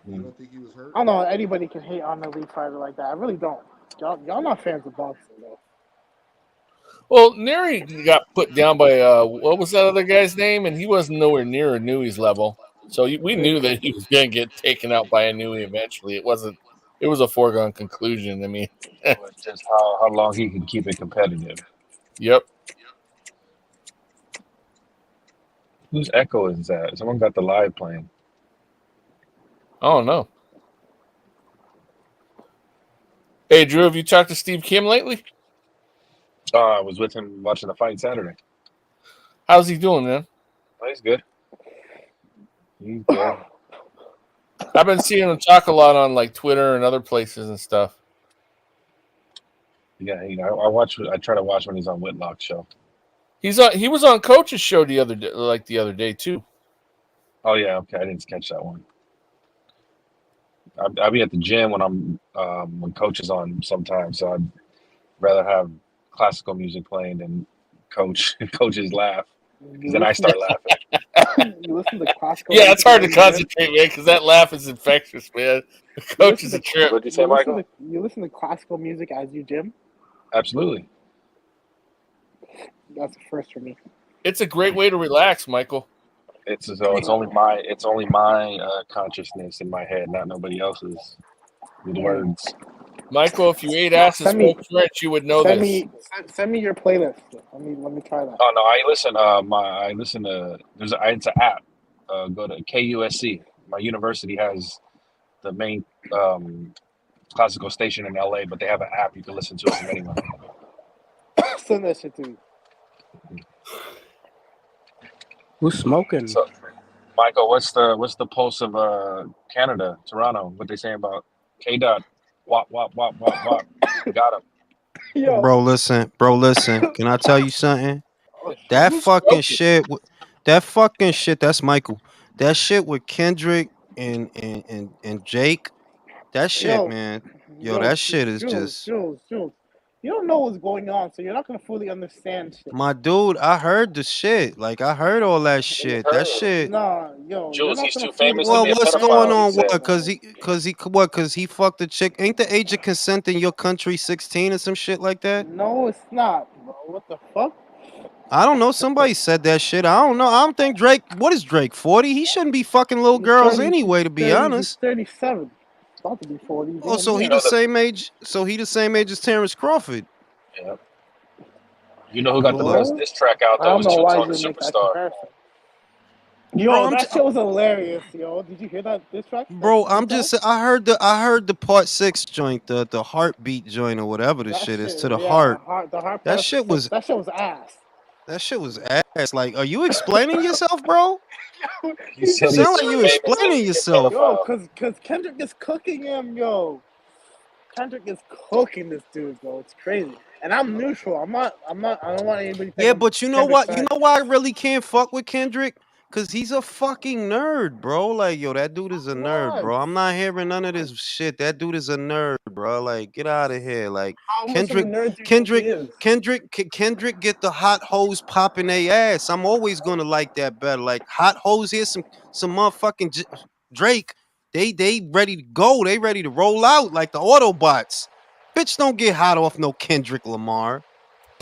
You don't think he was hurt? I don't know anybody can hate on an elite fighter like that. I really don't. Y'all not fans of boxing though. Well, Neary got put down by what was that other guy's name, and he wasn't nowhere near Inouye's level. So we knew that he was going to get taken out by Inoue eventually. It was a foregone conclusion. I mean, it was just how long he can keep it competitive. Yep. Whose echo is that? Someone got the live playing. Oh no. Hey Drew, have you talked to Steve Kim lately? I was with him watching the fight Saturday. How's he doing, man? Oh, he's good. He's good. I've been seeing him talk a lot on like Twitter and other places and stuff. Yeah, I try to watch when he's on Whitlock's show. He was on Coach's show the other day too. Oh yeah, okay. I didn't catch that one. I'll be at the gym when Coach is on sometimes, so I'd rather have classical music playing than Coach's laugh, because then I start laughing. You listen to classical. Yeah, it's hard to concentrate, man, because that laugh is infectious, man. Coach is a trip. What'd you say, Michael? You listen to classical music as you gym? Absolutely. That's a first for me. It's a great way to relax, Michael. It's only my consciousness in my head, not nobody else's with words. Michael, if you ate ass and spoke French, you would know this. Send me your playlist. Let me try that. Oh no, I listen to it's an app. Go to KUSC. My university has the main classical station in LA, but they have an app you can listen to it from anywhere. Send that shit to me. Who's smoking? So, Michael, what's the pulse of Canada, Toronto? What they saying about K-Dot? Wop. Got him. Yo. Bro, listen. Can I tell you something? That fucking shit. That's Michael. That shit with Kendrick and Jake. That shit, man. Yo, that shit is Jules. You don't know what's going on, so you're not gonna fully understand shit. My dude, I heard the shit. Like I heard all that shit. That shit. Nah, yo, you're Jules, not he's gonna too fully famous to Well, be a what's going understand pedophile. He on? shit, What? said. Cause man. he fucked the chick. Ain't the age of consent in your country 16 or some shit like that? No, it's not, bro. What the fuck? I don't know. Somebody said that shit. I don't know. I don't think Drake. What is Drake? 40? He shouldn't be fucking little He's girls 30, anyway. To be he's honest. 37. About to be 40. Oh, Damn so he You near. know the the. same age. So he the same age as Terrence Crawford. Yeah. You know who got the Hold up, best No, diss track out I though don't was know Two why Tone the you make that Superstar. comparison. bro. Yo, that shit was hilarious, yo. Did you hear that diss track from Bro, Two I'm Tone? just. I heard the part 6 joint, the heartbeat joint or whatever the That shit is to shit, the yeah, heart. the hard That part shit 6. was. That shit was ass. That shit was ass. Like, are you explaining yourself, bro? He He's said You he's sound just like too you like, famous to explaining be a yourself. yo, pedophile. cause Kendrick is cooking him, yo. Kendrick is cooking this dude, bro. It's crazy. And I'm neutral. I don't want anybody to think Yeah, I'm but you know Kendrick's what? You side. know why I really can't fuck with Kendrick? Cause he's a fucking nerd, bro. Like, yo, that dude is a nerd, Why? bro. I'm not hearing none of this shit. That dude is a nerd, bro. Like, get out of here. Like, How much of a Kendrick, nerd do you think he Kendrick, is? Kendrick get the hot hoes popping their ass. I'm always gonna like that better. Like, hot hoes here, some motherfucking Drake. They ready to go. They ready to roll out like the Autobots. Bitch, don't get hot off no Kendrick Lamar.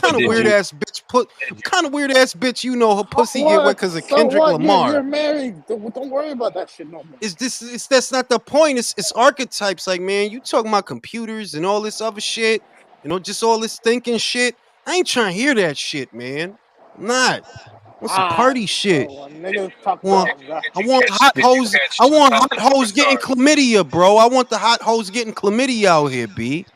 But Kind of weird ass bitch kind of weird ass bitch, you know her pussy get wet What? because of So Kendrick what? You're Lamar. married. Don't worry about that shit no more. It's that's not the point. It's archetypes. Like, man, you talking about computers and all this other shit, just all this thinking shit. I ain't trying to hear that shit, man. I'm not. Want some Ah, party so shit. when niggas talk Want about that. I want hot Did you hose. catch I Two want Tone hot the hose getting Superstar? chlamydia, bro. I want the hot hose getting chlamydia out here, B.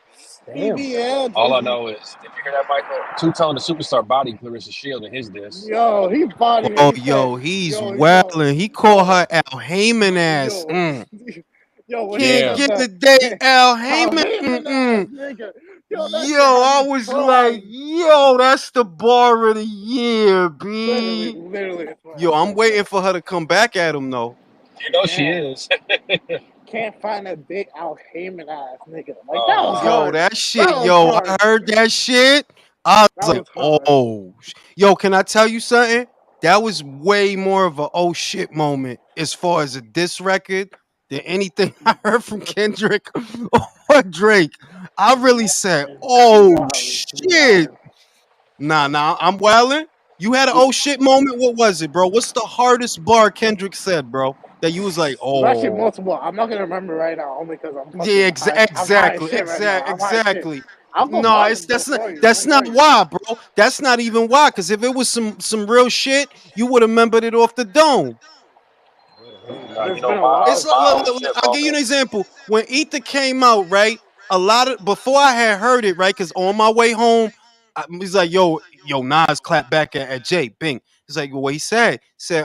Damn. BBL All I is know is, did you hear that, Michael? Two Tone the Superstar body Clarissa Shield in his diss. yo. He body her. Oh, He said, yo, he's yo, wilding. He called yo, her Al Heyman ass. yo, yo. When he Can't said Damn. get that, a day, Al how Heyman. him and ass Mm-mm. nigga. Yo, that Yo, shit had I me was like, crying. yo, that's the bar of the year, Literally, B. literally, that's what Yo, I I'm said, bro. waiting for her to come back at him, though. You know she Damn, is. can't find a big Al Heyman ass nigga. Like that was Oh, Yo, hard. that shit, That was yo, I hard. heard that shit. I That was like, was hard. yo, can I tell you something? That was way more of a oh shit moment as far as a diss record than anything I heard from Kendrick or Drake. I really said, You oh wild. You shit. wild. Nah, I'm wildin'. You had an oh shit moment. What was it, bro? What's the hardest bar Kendrick said, bro? That you was like, There's actually oh, multiple. I'm not gonna remember right now, only because I'm yeah, fucking high. I'm high as exactly, shit right now. I'm high as shit. exactly. I'll go No, find it's them though for you. that's Don't not worry. why, bro. That's not even why. Because if it was some real shit, you would have remembered it off the dome. no, you It's know been a while. It's like, my oh shit I'll give you an moment. example. When Ether came out, right? A lot of before I had heard it, right? Because on my way home, he's like, yo, Nas clapped back at Jay. Bing. He's like, what he said,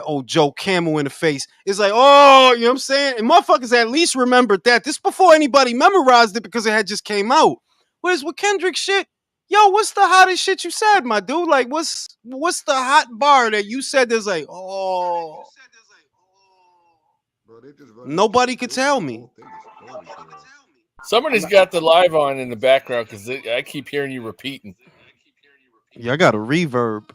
oh, Joe Camel in the face. It's like, oh, you know what I'm saying? And motherfuckers at least remembered that. This before anybody memorized it because it had just came out. Whereas with Kendrick shit, yo, what's the hottest shit you said, my dude? Like, what's the hot bar that you said there's like, oh, Bro, they just running nobody shit. could They just tell the me. whole thing is corny for real. Somebody's got the live on in the background because I keep hearing you repeating. Yeah, I got a reverb.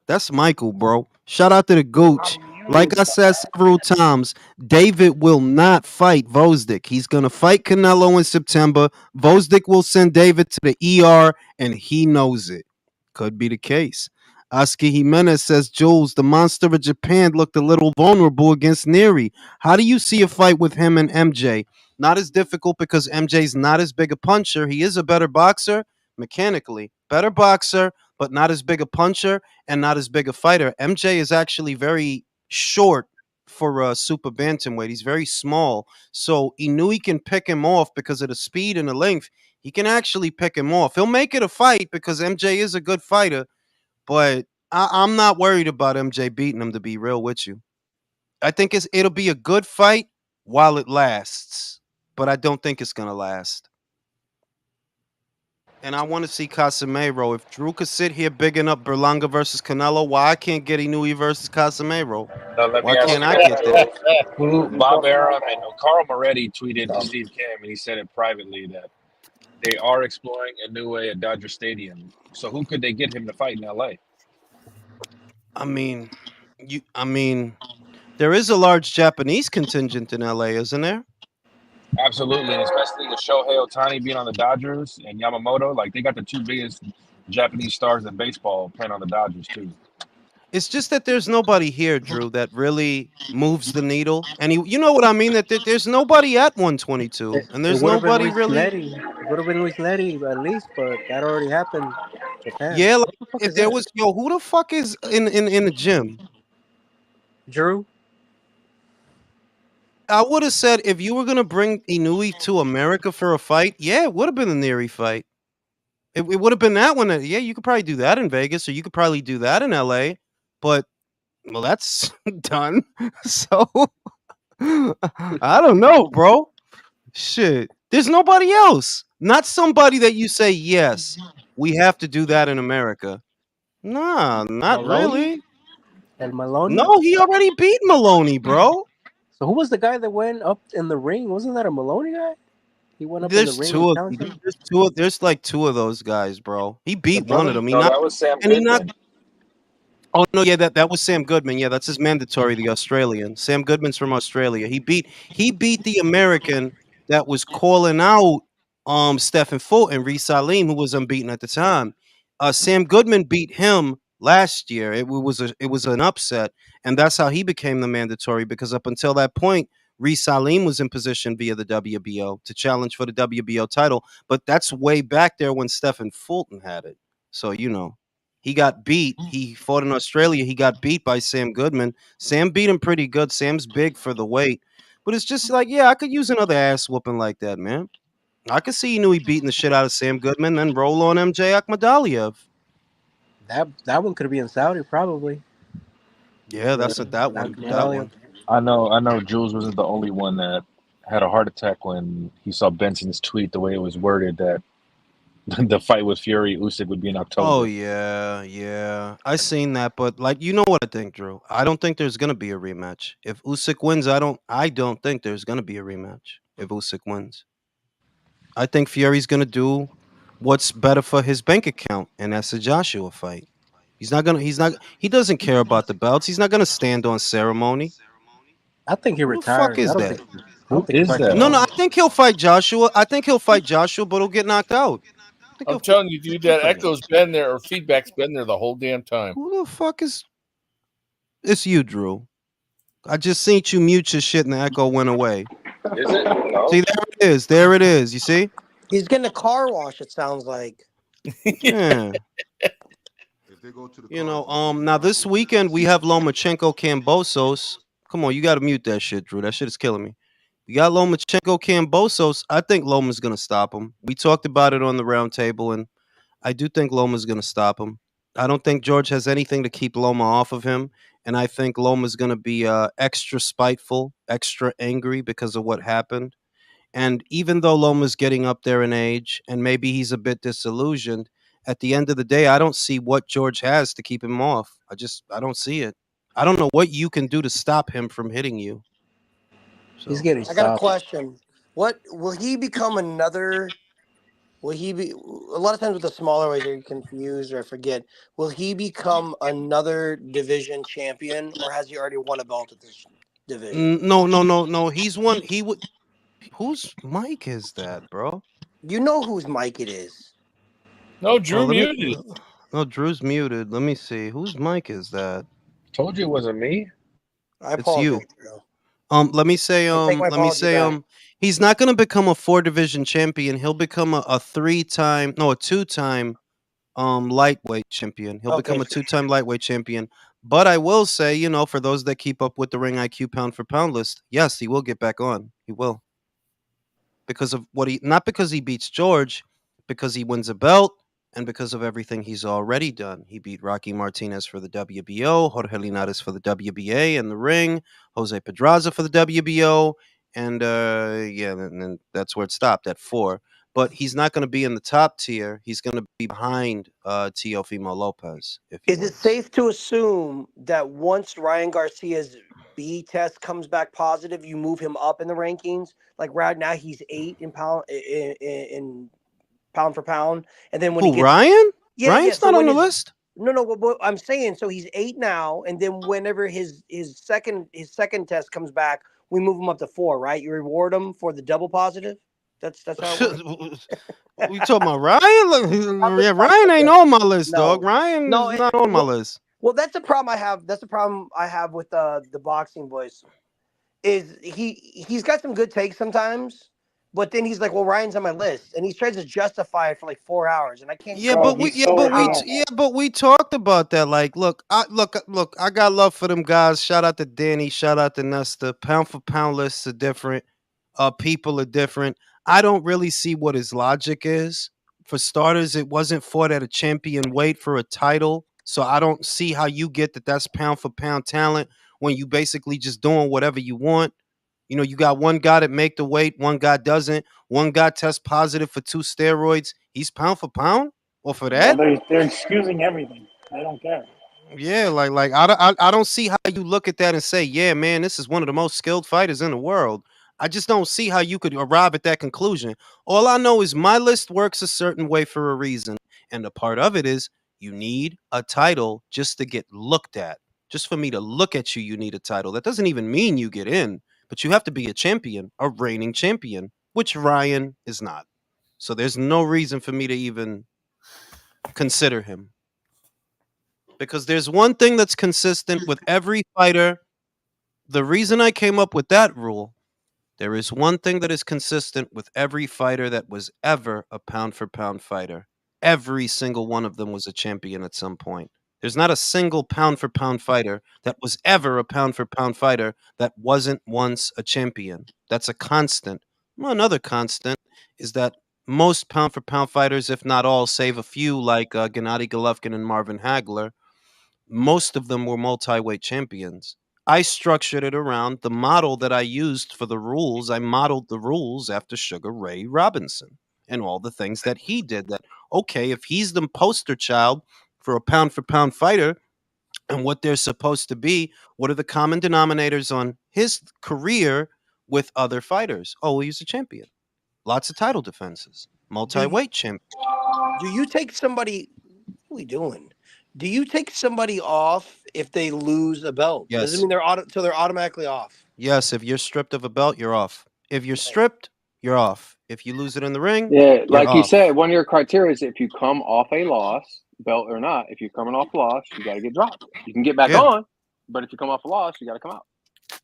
That's Michael, bro. Shout out to the Gooch. I'm Like muted, I said several times, David will not fight Gvozdyk. He's gonna fight Canelo in September. Gvozdyk will send David to the ER, and he knows it. Could be the case. Oscar Jimenez says, Jules, the monster of Japan looked a little vulnerable against Neri. How do you see a fight with him and MJ? Not as difficult because MJ's not as big a puncher. He is a better boxer mechanically. Better boxer, but not as big a puncher and not as big a fighter. MJ is actually very short for a super bantamweight. He's very small. So Inoue can pick him off because of the speed and the length. He can actually pick him off. He'll make it a fight because MJ is a good fighter, but I'm not worried about MJ beating him, to be real with you. I think it'll be a good fight while it lasts, but I don't think it's going to last. And I want to see Casemiro. If Drew could sit here bigging up Berlanga versus Canelo, why I can't get Inoue versus Casemiro? Now let Why me ask can't you I this, get that? Bob Arum and Carl Moretti tweeted to Steve Cam, and he said it privately that they are exploring Inoue at Dodger Stadium. So who could they get him to fight in LA? I mean, there is a large Japanese contingent in LA, isn't there? Absolutely, and especially with Shohei Ohtani being on the Dodgers and Yamamoto, like they got the two biggest Japanese stars in baseball playing on the Dodgers too. It's just that there's nobody here, Drew, that really moves the needle. And you know what I mean? That there's nobody at 122, and It there's would have been nobody Luis really. Letty. It would have been Luis Letty at least, but that already happened. Japan. Yeah, like, What the fuck if is there that? was who the fuck is in the gym? Drew? I would have said if you were gonna bring Inoue to America for a fight, yeah, it would have been a Neary fight. It would have been that one. Yeah, you could probably do that in Vegas, or you could probably do that in LA. But well, that's done. So I don't know, bro. Shit, there's nobody else. Not somebody that you say yes, we have to do that in America. Nah, not Maloney? really. El Maloney? No, he already beat Maloney, bro. So who was the guy that went up in the ring? Wasn't that a Maloney guy? He went up in the There's ring and two of challenged him? there's like two of those guys, bro. He The beat one of brother? them. No, that was Sam He knocked. Goodman. Oh no, yeah, that was Sam Goodman. Yeah, that's his mandatory, the Australian. Sam Goodman's from Australia. He beat the American that was calling out Stephen Fulton, Reese Salim, who was unbeaten at the time. Sam Goodman beat him last year. It was an upset, and that's how he became the mandatory because up until that point, Reese Salim was in position via the WBO to challenge for the WBO title. But that's way back there when Stephen Fulton had it. So he got beat. He fought in Australia. He got beat by Sam Goodman. Sam beat him pretty good. Sam's big for the weight. But it's just like, yeah, I could use another ass whooping like that, man. I could see he beating the shit out of Sam Goodman, then roll on MJ Akhmadaliev. That one could be in Saudi, probably. Yeah, that's what that one. That Akhmadaliev. one. I know Jules wasn't the only one that had a heart attack when he saw Benson's tweet the way it was worded that the fight with Fury Usyk would be in October. Oh yeah. I seen that, but like you know what I think, Drew? I don't think there's gonna be a rematch. If Usyk wins, I don't think there's gonna be a rematch if Usyk wins. I think Fury's gonna do what's better for his bank account, and that's a Joshua fight. He doesn't care about the belts. He's not gonna stand on ceremony. I think he Who the fuck retires. is I don't that? think Who he is fights that? No, anymore. I think he'll fight Joshua. But he'll get knocked out. I think I'm telling you, dude, that echo's been there or feedback's been there the whole damn time. Who the fuck is? It's you, Drew. I just seen you mute your shit and the echo went away. Is it? No. See, there it is. There it is. You see? He's getting a car wash, it sounds like. Yeah. If they go to the Now this weekend we have Lomachenko Kambosos. Come on, you gotta mute that shit, Drew. That shit is killing me. We got Lomachenko Kambosos. I think Loma's gonna stop him. We talked about it on the round table, and I do think Loma's gonna stop him. I don't think George has anything to keep Loma off of him, and I think Loma's gonna be extra spiteful, extra angry because of what happened. And even though Loma's getting up there in age and maybe he's a bit disillusioned, at the end of the day, I don't see what George has to keep him off. I don't see it. I don't know what you can do to stop him from hitting you. He's So getting I got a stopped. question. What will he become another? Will he be? A lot of times with the smaller weights, you're confused or forget. Will he become another division champion, or has he already won a belt at this division? no. He's one. He would. Whose mic is that, bro? You know whose mic it is. No, Drew Let me. muted. No, Drew's muted. Let me see. Whose mic is that? Told you it wasn't me. I It's you. apologize, Drew. Let me say, I take my apology back. he's not gonna become a 4 division champion. He'll become a 3-time, no, a 2-time lightweight champion. He'll become a 2-time lightweight champion. But I will say, for those that keep up with the Ring IQ pound for pound list, yes, he will get back on. He will. Because of not because he beats George, because he wins a belt and because of everything he's already done. He beat Rocky Martinez for the WBO, Jorge Linares for the WBA and the ring, Jose Pedraza for the WBO, and and that's where it stopped at 4. But he's not going to be in the top tier. He's going to be behind Teofimo Lopez if he Is it wins. safe to assume that once Ryan Garcia's B test comes back positive, you move him up in the rankings? Like right now, he's 8 in pound for pound. And then when he Who, gets Ryan? yeah, Ryan's so not on when the his list. no, what I'm saying, so he's 8 now, and then whenever his second test comes back, we move him up to 4, right? You reward him for the double positive. That's how it works. We talking about Ryan? Look, I'm just yeah, fucking Ryan with ain't you. on my list, dog. No, Ryan no. is not on my Well, list. that's the problem I have. That's the problem I have with the boxing boys. Is he's got some good takes sometimes, but then he's like, "Well, Ryan's on my list," and he tries to justify it for like 4 hours, and I can't Yeah, Bro, but he's comprehend so how. we talked about that. Like, look, I got love for them guys. Shout out to Danny. Shout out to Nesta. Pound for pound lists are different. People are different. I don't really see what his logic is. For starters, it wasn't fought at a champion weight for a title, so I don't see how you get that. That's pound for pound talent when you basically just doing whatever you want. You know, you got one guy that make the weight, one guy doesn't. One guy tests positive for 2 steroids. He's pound for pound. Well, for No, that, they're excusing everything. They don't care. yeah, like I don't see how you look at that and say, yeah, man, this is one of the most skilled fighters in the world. I just don't see how you could arrive at that conclusion. All I know is my list works a certain way for a reason, and a part of it is you need a title just to get looked at. Just for me to look at you, you need a title. That doesn't even mean you get in, but you have to be a champion, a reigning champion, which Ryan is not. So there's no reason for me to even consider him. Because there's one thing that's consistent with every fighter. The reason I came up with that rule, there is one thing that is consistent with every fighter that was ever a pound for pound fighter. Every single one of them was a champion at some point. There's not a single pound for pound fighter that was ever a pound for pound fighter that wasn't once a champion. That's a constant. Well, another constant is that most pound for pound fighters, if not all, save a few like Gennady Golovkin and Marvin Hagler, most of them were multi-weight champions. I structured it around the model that I used for the rules. I modeled the rules after Sugar Ray Robinson and all the things that he did. That, okay, if he's the poster child for a pound for pound fighter and what they're supposed to be, what are the common denominators on his career with other fighters? Oh, he's a champion. Lots of title defenses. Multi-weight champion. Do you take somebody? What are we doing? Do you take somebody off if they lose a belt? Doesn't Yes. mean they're automatically off. Yes, if you're stripped of a belt, you're off. If you're stripped, you're off. If you lose it in the ring, Yeah, you're like you off. said, one of your criteria is if you come off a loss, belt or not, if you're coming off a loss, you got to get dropped. You can get back Yeah. on, but if you come off a loss, you got to come out.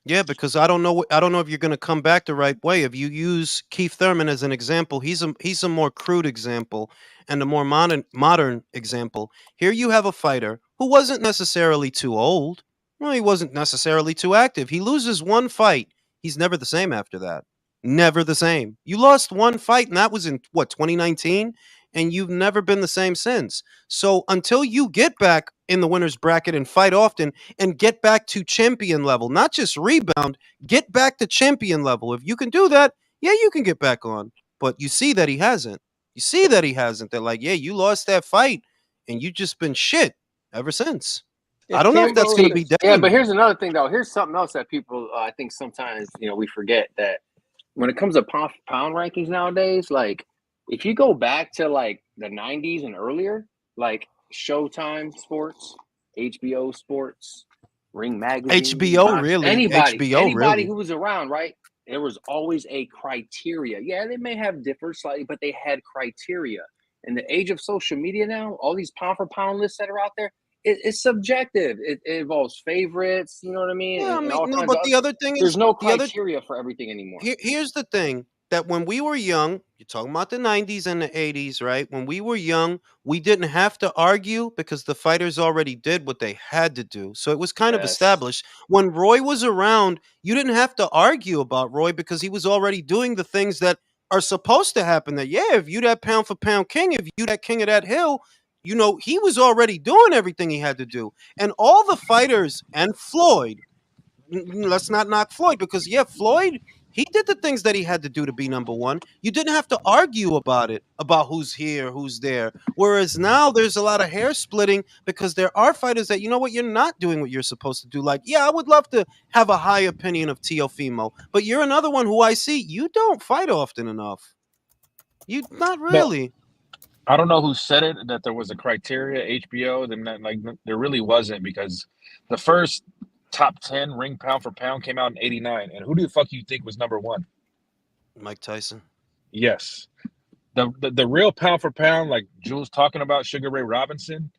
Yeah, because I don't know if you're going to come back the right way. If you use Keith Thurman as an example, he's a more crude example and a more modern example. Here you have a fighter who wasn't necessarily too old. Well, he wasn't necessarily too active. He loses one fight. He's never the same after that. Never the same. You lost one fight, and that was in what, 2019? And you've never been the same since. So until you get back in the winner's bracket and fight often and get back to champion level, not just rebound, get back to champion level. If you can do that, yeah, you can get back on. But you see that he hasn't. You see that he hasn't. They're like, yeah, you lost that fight and you just been shit ever since. I don't know if that's going to be Yeah, Devin. but here's another thing, though. Here's something else that people, I think sometimes, we forget that when it comes to pound for pound rankings nowadays, like, if you go back to, like, the 90s and earlier, like Showtime Sports, HBO Sports, Ring Magazine, HBO, Box, really? anybody HBO, really? who was around, right? There was always a criteria. Yeah, they may have differed slightly, but they had criteria. In the age of social media now, all these pound for pound lists that are out there, it's subjective. It involves favorites, you know what I mean? Yeah, I And mean, all no, kinds but of the other thing there's is, no criteria for everything anymore. here's the thing, that when we were young, you're talking about the 90s and the 80s, right? When we were young, we didn't have to argue because the fighters already did what they had to do. So it was kind of Yes. established. When Roy was around, you didn't have to argue about Roy because he was already doing the things that are supposed to happen. That, yeah, if you that pound for pound king, if you that king of that hill, he was already doing everything he had to do. And all the fighters and Floyd, let's not knock Floyd because, yeah, Floyd, he did the things that he had to do to be number one. You didn't have to argue about it, about who's here, who's there. Whereas now there's a lot of hair splitting because there are fighters that, you know what, you're not doing what you're supposed to do. Like, yeah, I would love to have a high opinion of Teofimo, but you're another one who I see you don't fight often enough. You not really. I don't know who said it that there was a criteria HBO. Then there really wasn't, because the first top 10 ring pound for pound came out in '89, and who do the fuck you think was number one? Mike Tyson. Yes, the real pound for pound, like Jules talking about, Sugar Ray Robinson.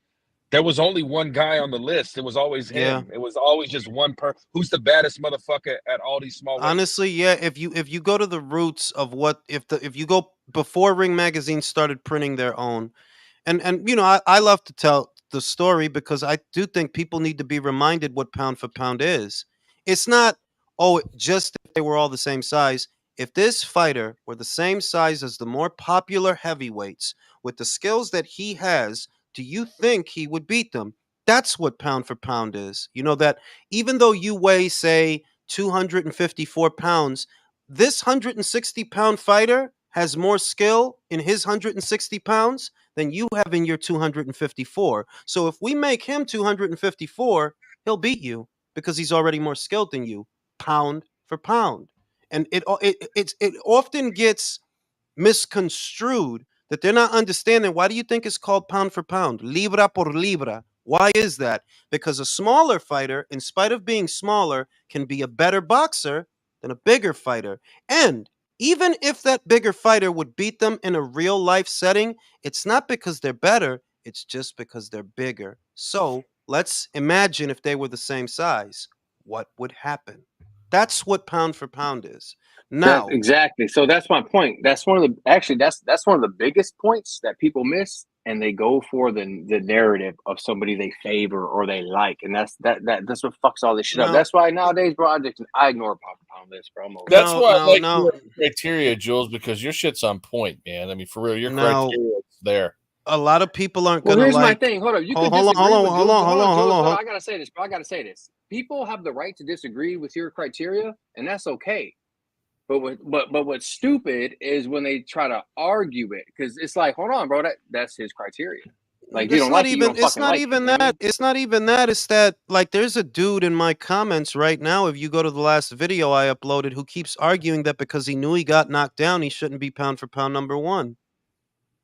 There was only one guy on the list. It was always him. Yeah. It was always just one who's the baddest motherfucker at all these small weights. Honestly, yeah. If you go to the roots of what if you go before Ring Magazine started printing their own, and you know, I love to tell the story because I do think people need to be reminded what pound for pound is. It's not, oh, just if they were all the same size. If this fighter were the same size as the more popular heavyweights with the skills that he has, do you think he would beat them? That's what pound for pound is. You know, that even though you weigh, say, 254 pounds, this 160-pound fighter has more skill in his 160 pounds than you have in your 254. So if we make him 254, he'll beat you because he's already more skilled than you, pound for pound. And it often gets misconstrued that they're not understanding. Why do you think it's called pound for pound? Libra por libra. Why is that? Because a smaller fighter, in spite of being smaller, can be a better boxer than a bigger fighter. And even if that bigger fighter would beat them in a real life setting, it's not because they're better, it's just because they're bigger. So let's imagine if they were the same size, what would happen? That's what pound for pound is. Now, exactly. So that's my point. That's one of the that's one of the biggest points that people miss, and they go for the narrative of somebody they favor or they like, and that's what fucks all this shit up. That's why nowadays, bro, I ignore pound for pound list, bro. That's why I like your criteria, Jules, because your shit's on point, man. I mean, for real, your criteria is there. A lot of people aren't going to here's like. my thing. Hold on. You hold can disagree on. with Hold on. I gotta say this, bro. I gotta say this. People have the right to disagree with your criteria, and that's okay. But what's stupid is when they try to argue it, because it's like, hold on, bro, that's his criteria. Like, you don't like it, you don't fucking like it. It's not even that. It's that, like, there's a dude in my comments right now, if you go to the last video I uploaded, who keeps arguing that because he knew he got knocked down, he shouldn't be pound for pound number one.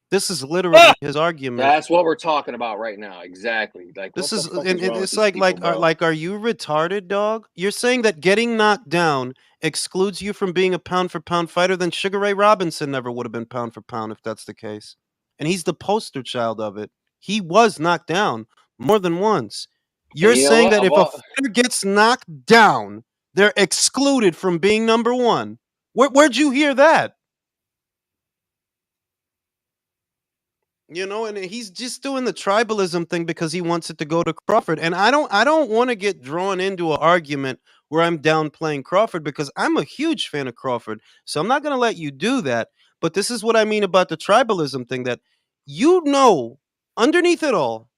This is literally his argument. That's what we're talking about right now. Exactly. Like, this is, and it's like, are you retarded, dog? You're saying that getting knocked down excludes you from being a pound for pound fighter? Then Sugar Ray Robinson never would have been pound for pound if that's the case. And he's the poster child of it. He was knocked down more than once. You're saying that if a fighter gets knocked down, they're excluded from being number one. Where'd you hear that? You know, and he's just doing the tribalism thing because he wants it to go to Crawford. And I don't want to get drawn into an argument where I'm downplaying Crawford, because I'm a huge fan of Crawford. So I'm not going to let you do that. But this is what I mean about the tribalism thing, that, you know, underneath it all,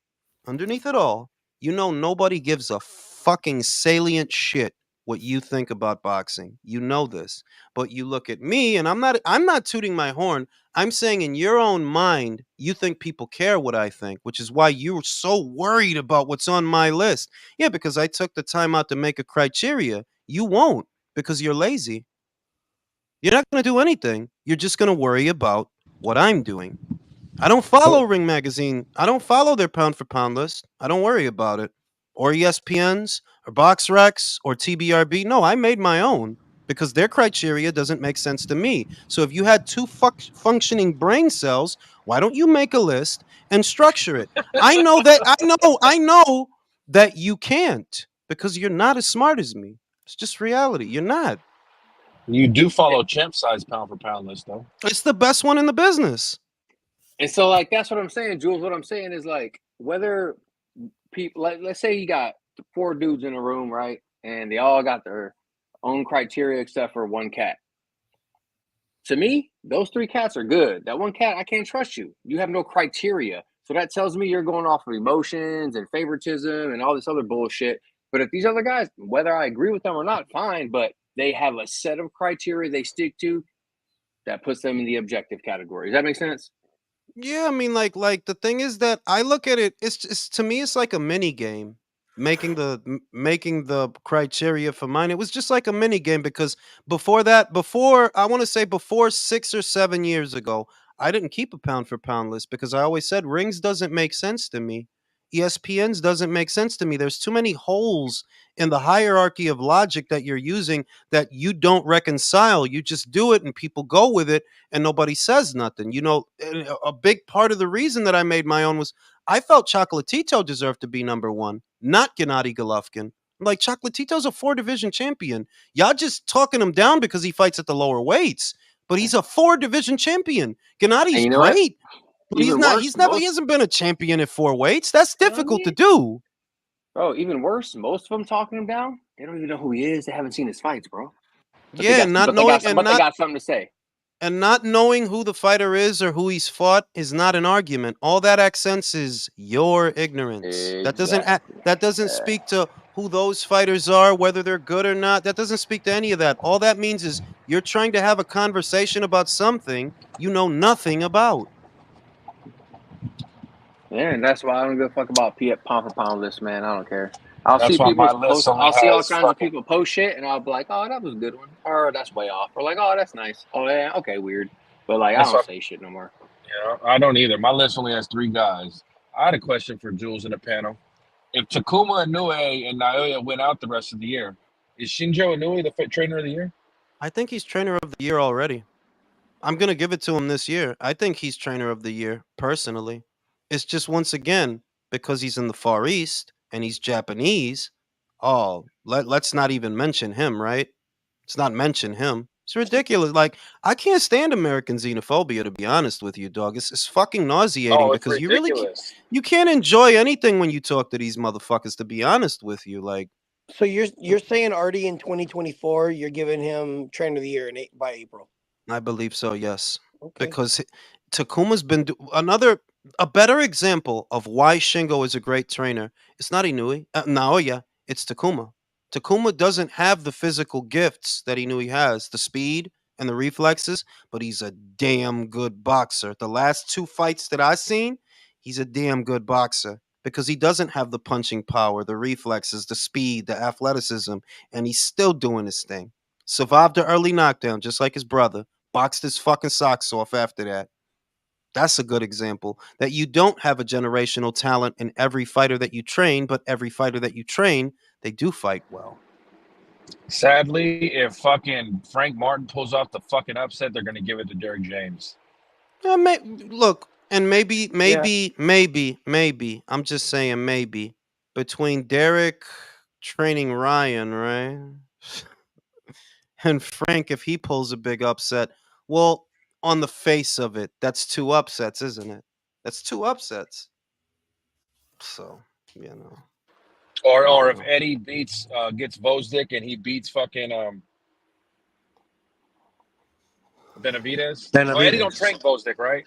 you know, nobody gives a fucking salient shit what you think about boxing. You know this. But you look at me, and I'm not tooting my horn. I'm saying in your own mind, you think people care what I think, which is why you're so worried about what's on my list. Yeah, because I took the time out to make a criteria. You won't, because you're lazy. You're not going to do anything. You're just going to worry about what I'm doing. I don't follow Ring Magazine. I don't follow their pound for pound list. I don't worry about it. Or ESPN's, or BoxRec, or TBRB. No, I made my own, because their criteria doesn't make sense to me. So if you had two functioning brain cells, why don't you make a list and structure it? I know that you can't, because you're not as smart as me. It's just reality. You're not. You do follow champ size pound for pound list, though. It's the best one in the business. And so, like, that's what I'm saying, Jules. What I'm saying is, like, whether people, like, let's say you got 4 dudes in a room, right? And they all got their own criteria except for one cat. To me, those 3 cats are good. That one cat, I can't trust you. You have no criteria. So that tells me you're going off of emotions and favoritism and all this other bullshit. But if these other guys, whether I agree with them or not, fine, but they have a set of criteria they stick to, that puts them in the objective category. Does that make sense? Yeah, I mean, like the thing is that I look at it. It's to me, it's like a mini game. Making the criteria for mine, it was just like a mini game, because before 6 or 7 years ago, I didn't keep a pound for pound list because I always said rings doesn't make sense to me. ESPN's doesn't make sense to me. There's too many holes in the hierarchy of logic that you're using that you don't reconcile. You just do it and people go with it and nobody says nothing. You know, a big part of the reason that I made my own was I felt Chocolatito deserved to be number one, not Gennady Golovkin. Like, Chocolatito's a 4-division champion. Y'all just talking him down because he fights at the lower weights, but he's a 4-division champion. Gennady's you know what? great, but Even worse, he hasn't been a champion at 4 weights. That's difficult to do. Bro, even worse, most of them talking him down, they don't even know who he is. They haven't seen his fights, bro. But Yeah, they got something to say. And not knowing who the fighter is or who he's fought is not an argument. All that accents is your ignorance. Exactly. That doesn't speak to who those fighters are, whether they're good or not. That doesn't speak to any of that. All that means is you're trying to have a conversation about something you know nothing about. Yeah, and that's why I don't give a fuck about pound for pound list, man. I don't care. I'll That's see why people my list post. only I'll see all has kinds of fucking- people post shit, and I'll be like, "Oh, that was a good one," or "That's way off," or like, "Oh, that's nice." Oh yeah, okay, weird. But like, I That's don't what- say shit no more. Yeah, I don't either. My list only has 3 guys. I had a question for Jules in the panel. If Takuma Inoue and Naoya win out the rest of the year, is Shinjo Inoue the trainer of the year? I think he's trainer of the year already. I'm going to give it to him this year. I think he's trainer of the year, personally. It's just, once again, because he's in the Far East and he's Japanese. Oh, let's not even mention him, right? Let's not mention him. It's ridiculous. Like, I can't stand American xenophobia, to be honest with you, dog. It's fucking nauseating Oh, it's because ridiculous. you can't enjoy anything when you talk to these motherfuckers, to be honest with you. Like, So you're saying Artie in 2024, you're giving him trainer of the year by April. I believe so, yes. Okay. Because Takuma's been a better example of why Shingo is a great trainer. It's not Inoue, Naoya. It's Takuma. Takuma doesn't have the physical gifts that Inoue has, the speed and the reflexes, but he's a damn good boxer. The last 2 fights that I've seen, he's a damn good boxer because he doesn't have the punching power, the reflexes, the speed, the athleticism, and he's still doing his thing. Survived the early knockdown, just like his brother. Boxed his fucking socks off after that. That's a good example that you don't have a generational talent in every fighter that you train, but every fighter that you train, they do fight well. Sadly, if fucking Frank Martin pulls off the fucking upset, they're going to give it to Derrick James. Look, and maybe, I'm just saying maybe, between Derrick training Ryan, right? And Frank, if he pulls a big upset, well, on the face of it, that's 2 upsets, isn't it? That's 2 upsets. So, you know. Or if Eddie gets Gvozdyk and he beats fucking Benavidez. Oh, Eddie don't train Gvozdyk, right?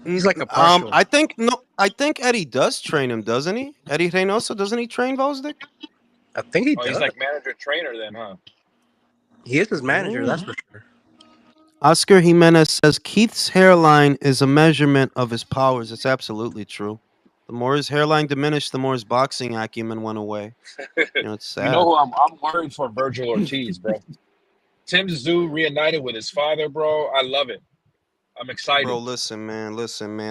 He's like a partial. I think Eddie does train him, doesn't he? Eddie Reynoso, doesn't he train Gvozdyk? I think he does. He's like manager trainer then, huh? He is his manager, that's for sure. Oscar Jimenez says Keith's hairline is a measurement of his powers. It's absolutely true. The more his hairline diminished, the more his boxing acumen went away. You know, it's sad. You know who I'm worried for? Virgil Ortiz, bro. Tim Tszyu reunited with his father, bro. I love it. I'm excited. Bro, listen, man.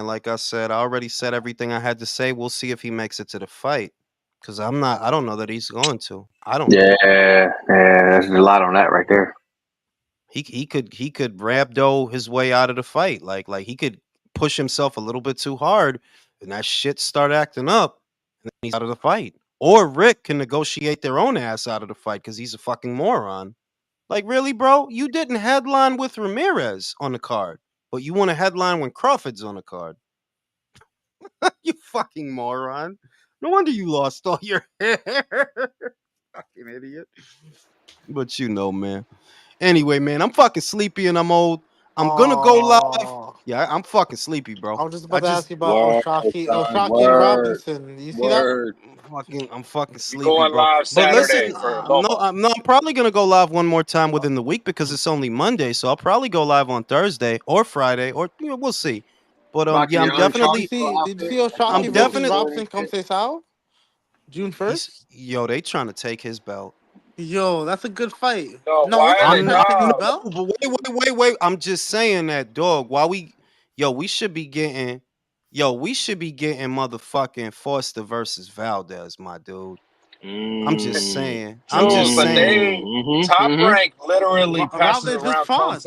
Like I said, I already said everything I had to say. We'll see if he makes it to the fight. Because I don't know that he's going to. I don't know. Yeah, there's a lot on that right there. He could rhabdo his way out of the fight. Like he could push himself a little bit too hard and that shit start acting up and then he's out of the fight. Or Rick can negotiate their own ass out of the fight because he's a fucking moron. Like, really, bro? You didn't headline with Ramirez on the card, but you want to headline when Crawford's on the card. You fucking moron. No wonder you lost all your hair. Fucking idiot. But you know, man. Anyway, man, I'm fucking sleepy and I'm old. I'm gonna go live. Yeah, I'm fucking sleepy, bro. I was just about to ask you about Oshaki and Robinson. You see that? I'm fucking sleepy, going bro. live Saturday But for listen, I'm probably gonna go live one more time within the week because it's only Monday, so I'll probably go live on Thursday or Friday, or we'll see. But yeah, I'm definitely. Did you see Oshaki versus Robinson come say Sao? June 1st? Yo, they trying to take his belt. Yo, that's a good fight. No, No, we're why not are they I'm not. discussing his no? belt. But wait. I'm just saying that, dog. Why we should be getting, we should be getting motherfucking Foster versus Valdez, my dude. I'm just saying. I'm Jules, just but saying. they Top Rank literally passes Valdez just around fought.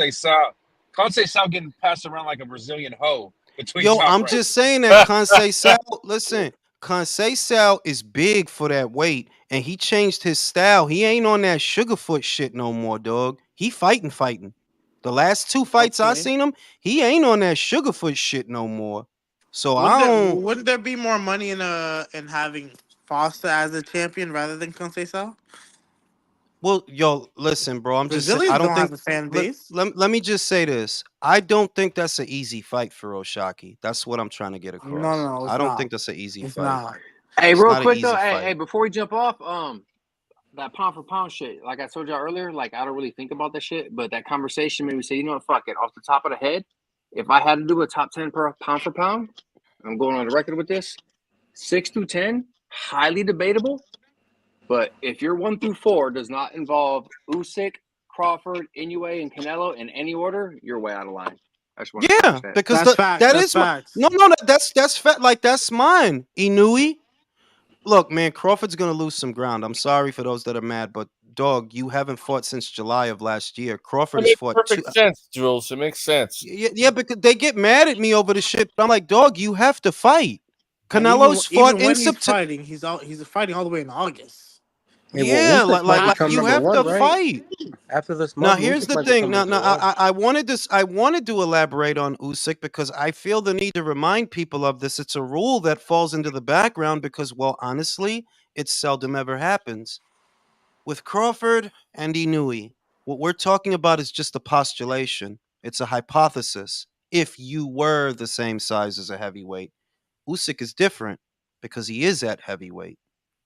Conceição getting passed around like a Brazilian hoe between Yo, Top I'm Rank. just saying that Conceição, listen, Conceição is big for that weight, and he changed his style. He ain't on that Sugarfoot shit no more, dog. He fighting. The last two fights I Okay. seen him, he ain't on that Sugarfoot shit no more. So I don't. Wouldn't there be more money in having Foster as a champion rather than Conceição? Well, yo, listen, bro. I'm just saying. I Brazilians don't don't have think. a fan Let, base. let, let me just say this. I don't think that's an easy fight for Oshaki. That's what I'm trying to get across. No, I it's don't not. think that's an easy It's fight. not. Hey, It's real not an quick though, easy hey, fight. before we jump off, that pound for pound shit, like I told y'all earlier, like I don't really think about that shit, but that conversation made me say, you know what, fuck it. Off the top of the head, if I had to do a top 10 per pound for pound, I'm going on the record with this. 6 through 10, highly debatable. But if your 1 through 4 does not involve Usyk, Crawford, Inoue, and Canelo in any order, you're way out of line. I just want to Yeah, finish that. because That's facts. that That's is my facts. no, that's fat. Like that's mine. Inui. Look, man, Crawford's gonna lose some ground. I'm sorry for those that are mad, but dog, you haven't fought since July of last year. Crawford It has makes fought two. perfect sense, Jules. It makes sense. Yeah, because they get mad at me over the shit. But I'm like, dog, you have to fight. And Canelo's fought even in when he's September. fighting, he's fighting all the way in August. Hey, well, Yeah, Usyk might like become you number have one, to right? fight. After this Now month, here's Usyk the might thing. become Now, number one. I wanted this. I wanted to elaborate on Usyk because I feel the need to remind people of this. It's a rule that falls into the background because, well, honestly, it seldom ever happens. With Crawford and Inoue, what we're talking about is just a postulation. It's a hypothesis. If you were the same size as a heavyweight, Usyk is different because he is at heavyweight.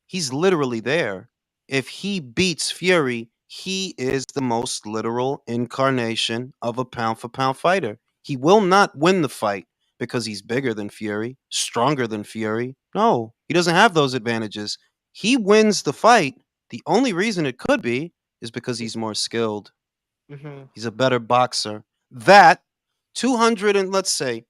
He's literally there. If he beats Fury, he is the most literal incarnation of a pound for pound fighter. He will not win the fight because he's bigger than Fury, stronger than Fury. No, he doesn't have those advantages. He wins the fight. The only reason it could be is because he's more skilled. Mm-hmm. He's a better boxer. That 200 and let's say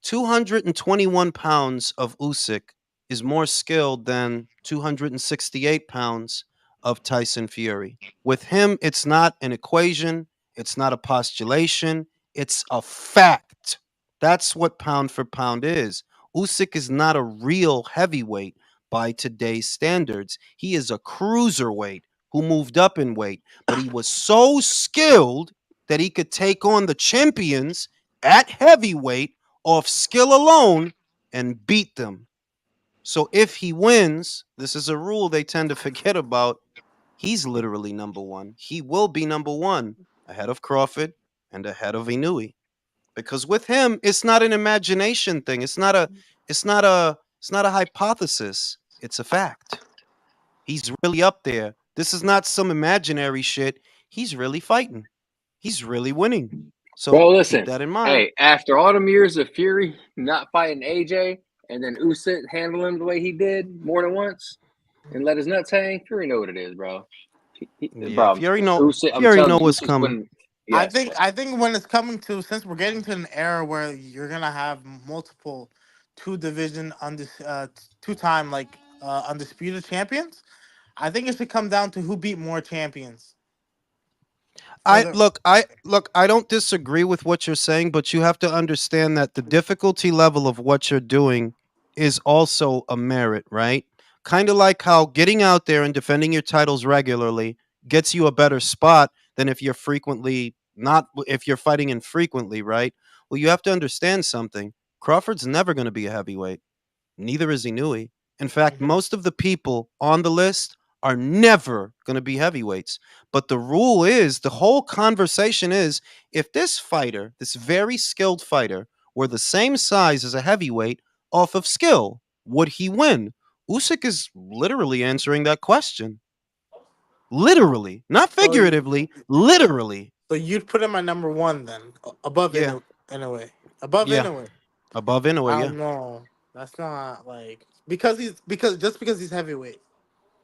221 pounds of Usyk is more skilled than 268 pounds of Tyson Fury. With him, it's not an equation, it's not a postulation, it's a fact. That's what pound for pound is. Usyk is not a real heavyweight by today's standards. He is a cruiserweight who moved up in weight, but he was so skilled that he could take on the champions at heavyweight off skill alone and beat them. So if he wins, this is a rule they tend to forget about. He's literally number one. He will be number one ahead of Crawford and ahead of Inoue. Because with him, it's not an imagination thing. It's not a hypothesis. It's a fact. He's really up there. This is not some imaginary shit. He's really fighting. He's really winning. So Bro, keep listen. that in mind. Hey, after all them years of Fury not fighting AJ and then Usyk handle him the way he did more than once and let his nuts hang, Fury know what it is, bro. Yeah, Bro, Fury know Usyk, I'm Fury know telling you, what's Usyk's coming. winning. Yes. I think when it's coming to, since we're getting to an era where you're gonna have multiple two time undisputed champions, I think it should come down to who beat more champions. I don't disagree with what you're saying, but you have to understand that the difficulty level of what you're doing is also a merit, right? Kind of like how getting out there and defending your titles regularly gets you a better spot than if you're frequently not if you're fighting infrequently, right? Well, you have to understand something. Crawford's never going to be a heavyweight. Neither is Inui. In fact, Mhm. most of the people on the list are never going to be heavyweights. But the rule is the whole conversation is if this fighter, this very skilled fighter, were the same size as a heavyweight off of skill, would he win? Usyk is literally answering that question. Literally, not So, figuratively, literally. so you'd put him at number one then, above Yeah, in a way, above in yeah. a way. Above Inoue, I yeah. don't know. That's not like because he's heavyweight.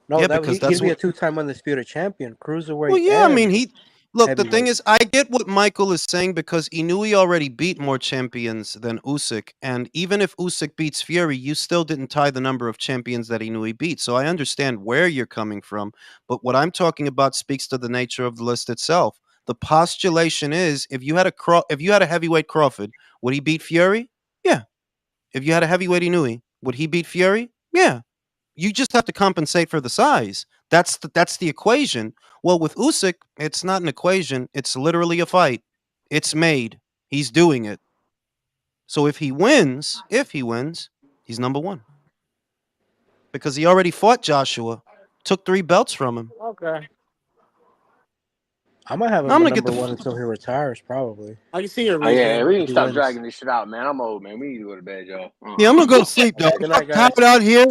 No, Yeah, that because he'd that's be a what. two-time undisputed champion, cruiserweight Well, yeah, I mean, and look. The thing heavyweight. is, I get what Michael is saying because Inoue already beat more champions than Usyk, and even if Usyk beats Fury, you still didn't tie the number of champions that Inoue beat. So I understand where you're coming from, but what I'm talking about speaks to the nature of the list itself. The postulation is, if you had a heavyweight Crawford, would he beat Fury? Yeah. If you had a heavyweight Inoue, would he beat Fury? Yeah. You just have to compensate for the size. That's the equation. Well, with Usyk, it's not an equation. It's literally a fight. It's made. He's doing it. So if he wins, he's number one because he already fought Joshua, took 3 belts from him. Okay. I might have Now him I'm at gonna get number the. one until he retires, probably. I can see your Oh yeah, reasoning. we need If to he stop wins. dragging this shit out, man. I'm old, man. We need to go to bed, y'all. Yeah, I'm gonna go to sleep, All though. right, good night, I'm guys. tired out here.